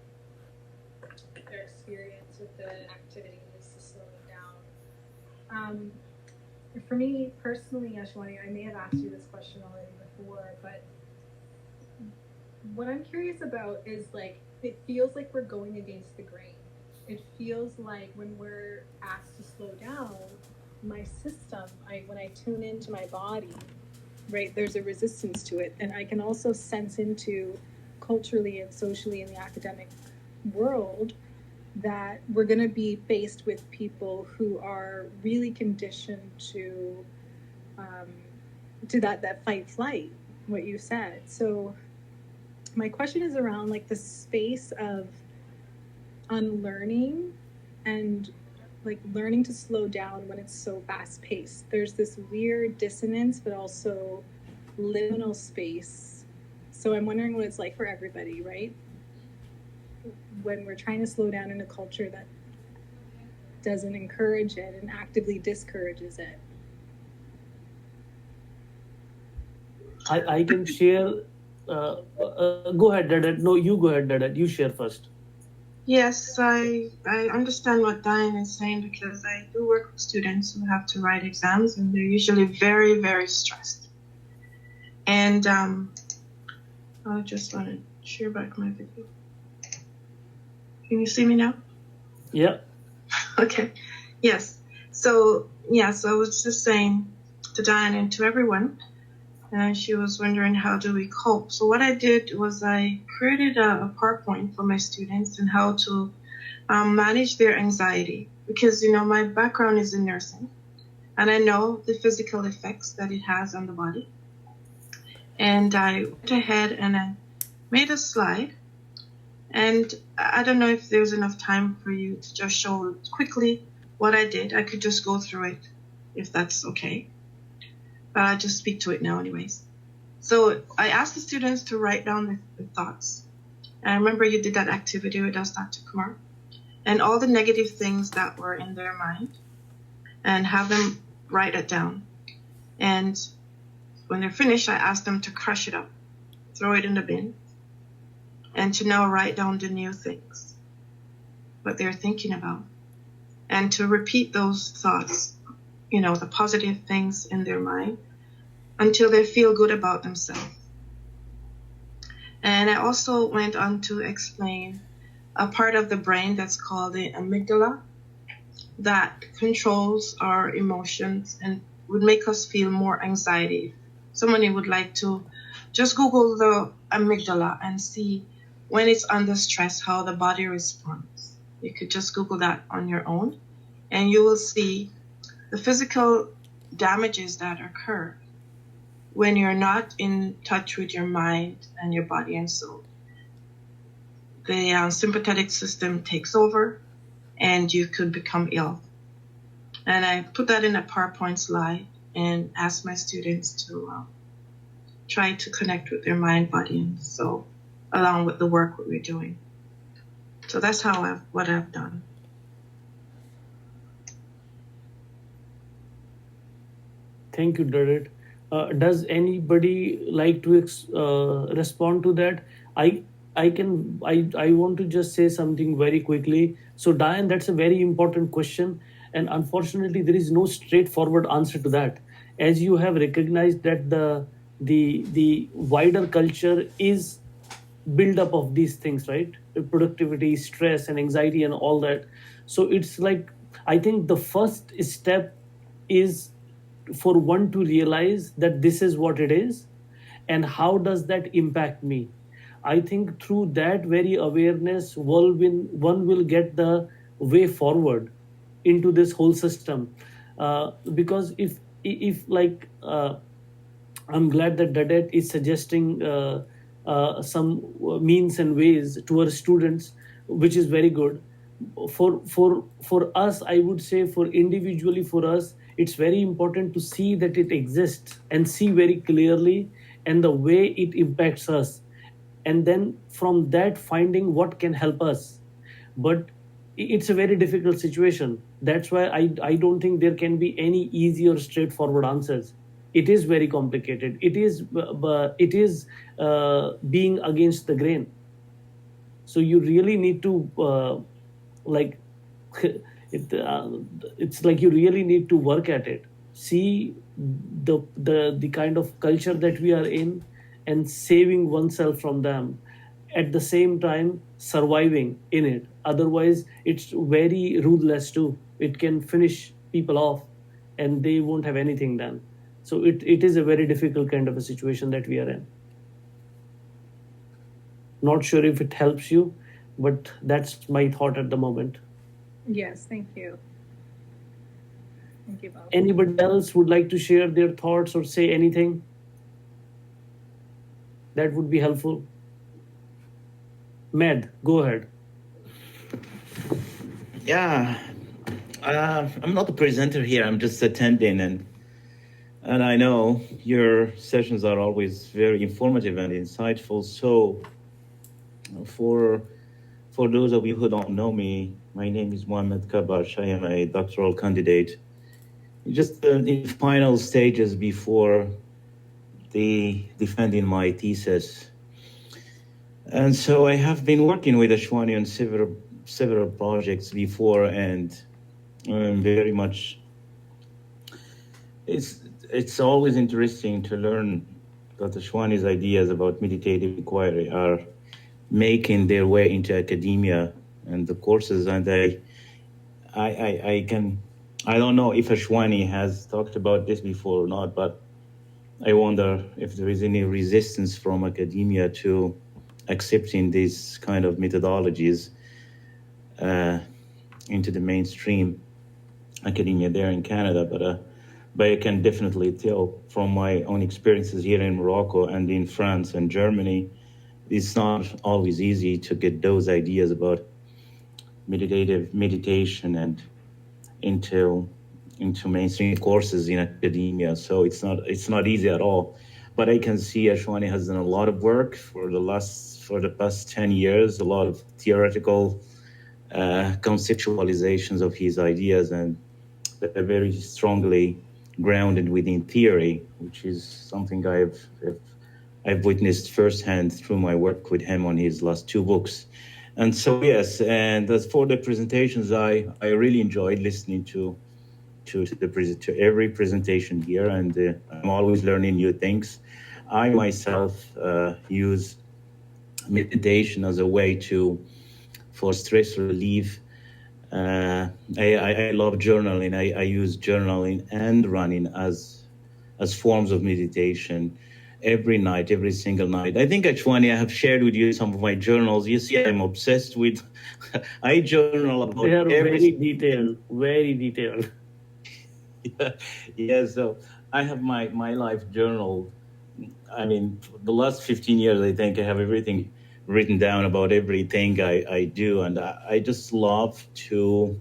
experience with the activities to slowing down. For me personally, Ashwani, I may have asked you this question already before, but what I'm curious about is, like, it feels like we're going against the grain. It feels like when we're asked to slow down, my system, when I tune into my body, right, there's a resistance to it. And I can also sense into culturally and socially in the academic world that we're going to be faced with people who are really conditioned to that fight flight, what you said. So my question is around, like, the space of unlearning and, like, learning to slow down when it's so fast paced. There's this weird dissonance, but also liminal space. So I'm wondering what it's like for everybody, right? When we're trying to slow down in a culture that doesn't encourage it and actively discourages it. I can share. Go ahead, Dudett. No, you go ahead, Dudett. You share first. Yes, I understand what Diane is saying, because I do work with students who have to write exams, and they're usually very, very stressed. And I just want to share back my video. Can you see me now? Yeah. Okay. Yes. So I was just saying to Diane and to everyone, and she was wondering, how do we cope? So what I did was I created a PowerPoint for my students and how to manage their anxiety, because, my background is in nursing, and I know the physical effects that it has on the body. And I went ahead and I made a slide. And I don't know if there's enough time for you to just show quickly what I did. I could just go through it if that's okay. But I'll just speak to it now anyways. So I asked the students to write down their thoughts. And I remember you did that activity with us, Dr. Kumar, and all the negative things that were in their mind, and have them write it down. And when they're finished, I asked them to crush it up, throw it in the bin, and to now write down the new things, what they're thinking about, and to repeat those thoughts, the positive things in their mind, until they feel good about themselves. And I also went on to explain a part of the brain that's called the amygdala that controls our emotions and would make us feel more anxiety. Somebody would like to just Google the amygdala and see when it's under stress, how the body responds. You could just Google that on your own, and you will see the physical damages that occur when you're not in touch with your mind and your body and soul. The sympathetic system takes over, and you could become ill. And I put that in a PowerPoint slide and asked my students to try to connect with their mind, body, and soul, along with the work that we're doing. So that's what I've done. Thank you, Dudett. Does anybody like to respond to that? I want to just say something very quickly. So, Diane, that's a very important question, and unfortunately, there is no straightforward answer to that. As you have recognized that the wider culture is build up of these things, right? Productivity, stress, and anxiety, and all that. So it's like, I think the first step is for one to realize that this is what it is, and how does that impact me. I think through that very awareness, one will get the way forward into this whole system. Because if like I'm glad that Dudett is suggesting some means and ways to our students, which is very good. For us, I would say, for individually, for us, it's very important to see that it exists and see very clearly and the way it impacts us, and then from that finding what can help us. But it's a very difficult situation. That's why I don't think there can be any easy or straightforward answers. It is very complicated. It is being against the grain. So you really need to like it's like you really need to work at it, see the kind of culture that we are in, and saving oneself from them, at the same time surviving in it. Otherwise it's very ruthless too. It can finish people off and they won't have anything done. So it is a very difficult kind of a situation that we are in. Not sure if it helps you, but that's my thought at the moment. Yes, thank you. Thank you both. Anybody else would like to share their thoughts or say anything? That would be helpful. Med, go ahead. Yeah, I'm not the presenter here. I'm just attending, and I know your sessions are always very informative and insightful. So, for those of you who don't know me, my name is Mohammed Kabash. I am a doctoral candidate, just in the final stages before defending my thesis. And so I have been working with Ashwani on several projects before, and very much. It's always interesting to learn that Ashwani's ideas about meditative inquiry are making their way into academia and the courses. And I don't know if Ashwani has talked about this before or not, but I wonder if there is any resistance from academia to accepting these kind of methodologies into the mainstream academia there in Canada. but I can definitely tell from my own experiences here in Morocco and in France and Germany, it's not always easy to get those ideas about meditative meditation and into mainstream courses in academia. So it's not easy at all. But I can see Ashwani has done a lot of work for the past 10 years, a lot of theoretical conceptualizations of his ideas, and they're very strongly grounded within theory, which is something I've witnessed firsthand through my work with him on his last two books. And so, yes, and as for the presentations, I really enjoyed listening to every presentation here, and I'm always learning new things. I myself use meditation as a way for stress relief. I love journaling. I use journaling and running as forms of meditation every night, every single night. I think, Ashwani, I have shared with you some of my journals. You see, I'm obsessed with, I journal about They are every... very detailed. Yeah, so I have my life journal. I mean, for the last 15 years, I think I have everything written down about everything I do. And I just love to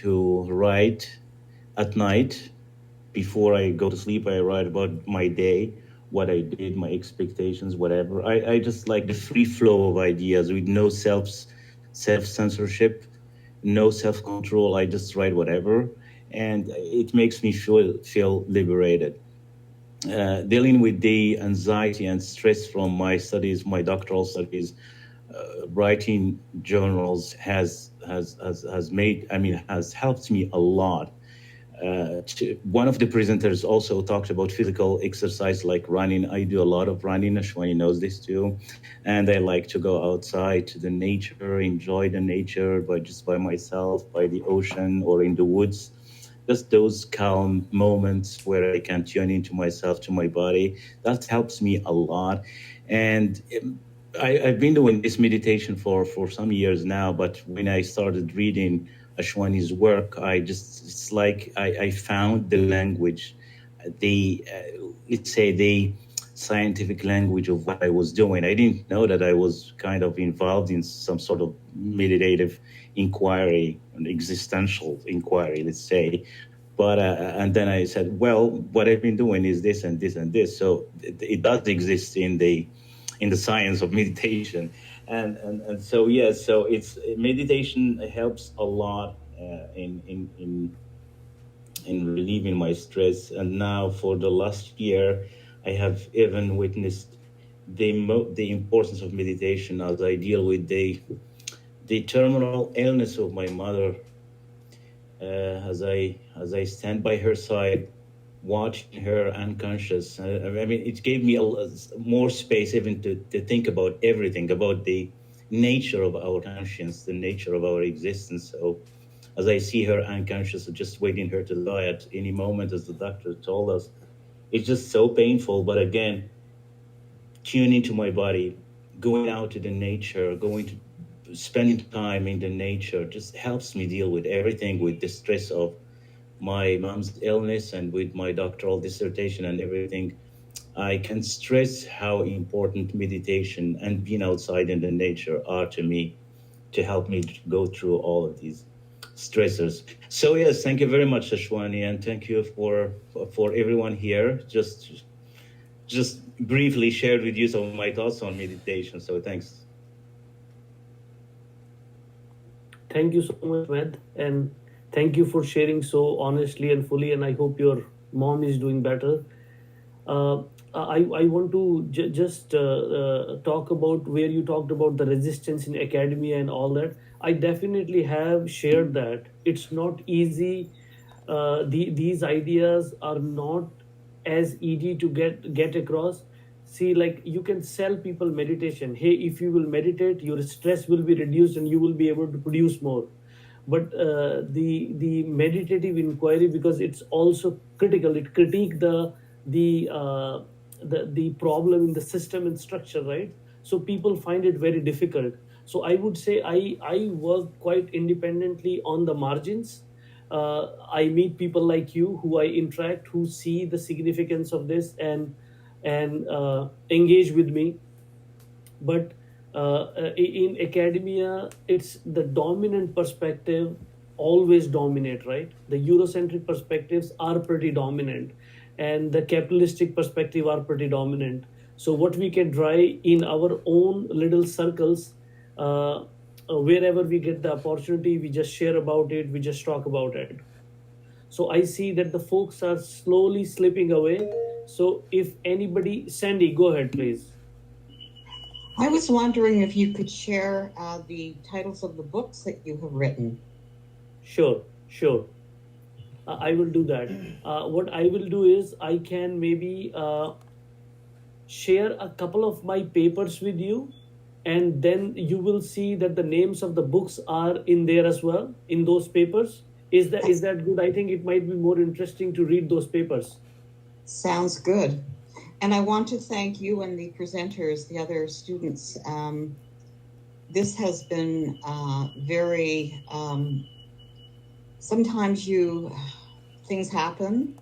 write at night. Before I go to sleep, I write about my day, what I did, my expectations, whatever. I just like the free flow of ideas with no self-censorship, no self-control. I just write whatever, and it makes me feel liberated. Dealing with the anxiety and stress from my studies, my doctoral studies, writing journals has helped me a lot. One of the presenters also talked about physical exercise like running. I do a lot of running. Ashwani knows this too. And I like to go outside to the nature, enjoy the nature by myself, by the ocean or in the woods. Just those calm moments where I can tune into myself, to my body. That helps me a lot. And I've been doing this meditation for some years now, but when I started reading Ashwani's work, it's like I found the language, let's say the scientific language of what I was doing. I didn't know that I was kind of involved in some sort of meditative inquiry, an existential inquiry, let's say. But and then I said, well, what I've been doing is this and this and this. So it does exist in the science of meditation. And so, yes, so it's meditation helps a lot in relieving my stress. And now for the last year, I have even witnessed the importance of meditation as I deal with the terminal illness of my mother. As I stand by her side, watching her unconscious. I mean, it gave me more space even to think about everything, about the nature of our conscience, the nature of our existence. So as I see her unconscious, just waiting her to die at any moment, as the doctor told us, it's just so painful. But again, tuning to my body, going out to the nature, spending time in the nature just helps me deal with everything, with the stress of my mom's illness and with my doctoral dissertation and everything. I can stress how important meditation and being outside in the nature are to me, to help me go through all of these stressors. So yes, thank you very much, Ashwani, and thank you for everyone here. Just briefly shared with you some of my thoughts on meditation. So thanks. Thank you so much, Med, and thank you for sharing so honestly and fully. And I hope your mom is doing better. I want to just talk about where you talked about the resistance in academia and all that. I definitely have shared that. It's not easy. These ideas are not as easy to get across. See, like, you can sell people meditation. Hey, if you will meditate, your stress will be reduced and you will be able to produce more. But the meditative inquiry, because it's also critical, it critique the problem in the system and structure, right? So people find it very difficult. So I would say I work quite independently on the margins. I meet people like you who I interact, who see the significance of this and engage with me. But in academia, it's the dominant perspective always dominate, right? The Eurocentric perspectives are pretty dominant, and the capitalistic perspective are pretty dominant. So what we can try in our own little circles, wherever we get the opportunity, we just share about it, we just talk about it. So I see that the folks are slowly slipping away. So if anybody, Sandy, go ahead, please. I was wondering if you could share the titles of the books that you have written. Sure. I will do that. What I will do is I can maybe share a couple of my papers with you, and then you will see that the names of the books are in there as well in those papers. Is that good? I think it might be more interesting to read those papers. Sounds good. And I want to thank you and the presenters, the other students. This has been very, sometimes things happen,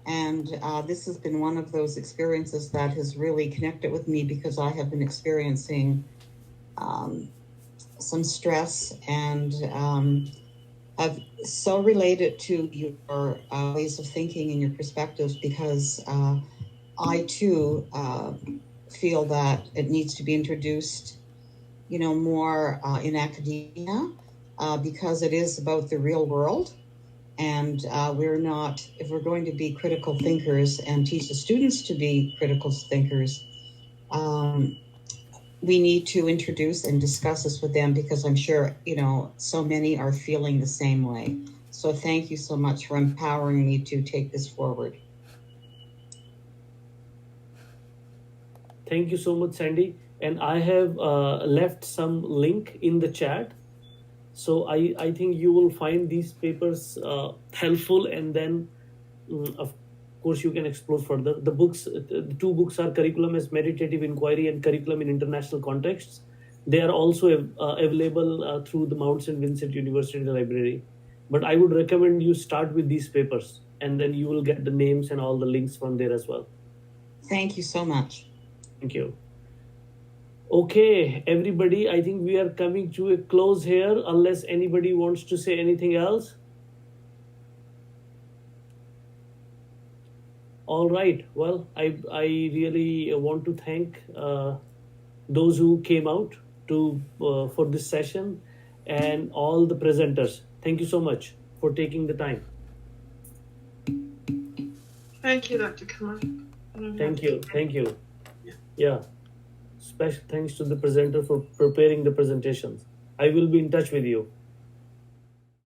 and this has been one of those experiences that has really connected with me because I have been experiencing some stress, and I've so related to your ways of thinking and your perspectives because I too feel that it needs to be introduced, more in academia because it is about the real world. And if we're going to be critical thinkers and teach the students to be critical thinkers, we need to introduce and discuss this with them because I'm sure, so many are feeling the same way. So thank you so much for empowering me to take this forward. Thank you so much, Sandy. And I have left some link in the chat. So I think you will find these papers helpful, and then of course you can explore further. The two books are Curriculum as Meditative Inquiry and Curriculum in International Contexts. They are also available through the Mount St. Vincent University Library. But I would recommend you start with these papers, and then you will get the names and all the links from there as well. Thank you so much. Thank you. Okay, everybody, I think we are coming to a close here, unless anybody wants to say anything else. All right. Well, I really want to thank those who came out for this session and all the presenters. Thank you so much for taking the time. Thank you, Dr. Kumar. Thank you. Yeah. Special thanks to the presenter for preparing the presentations. I will be in touch with you.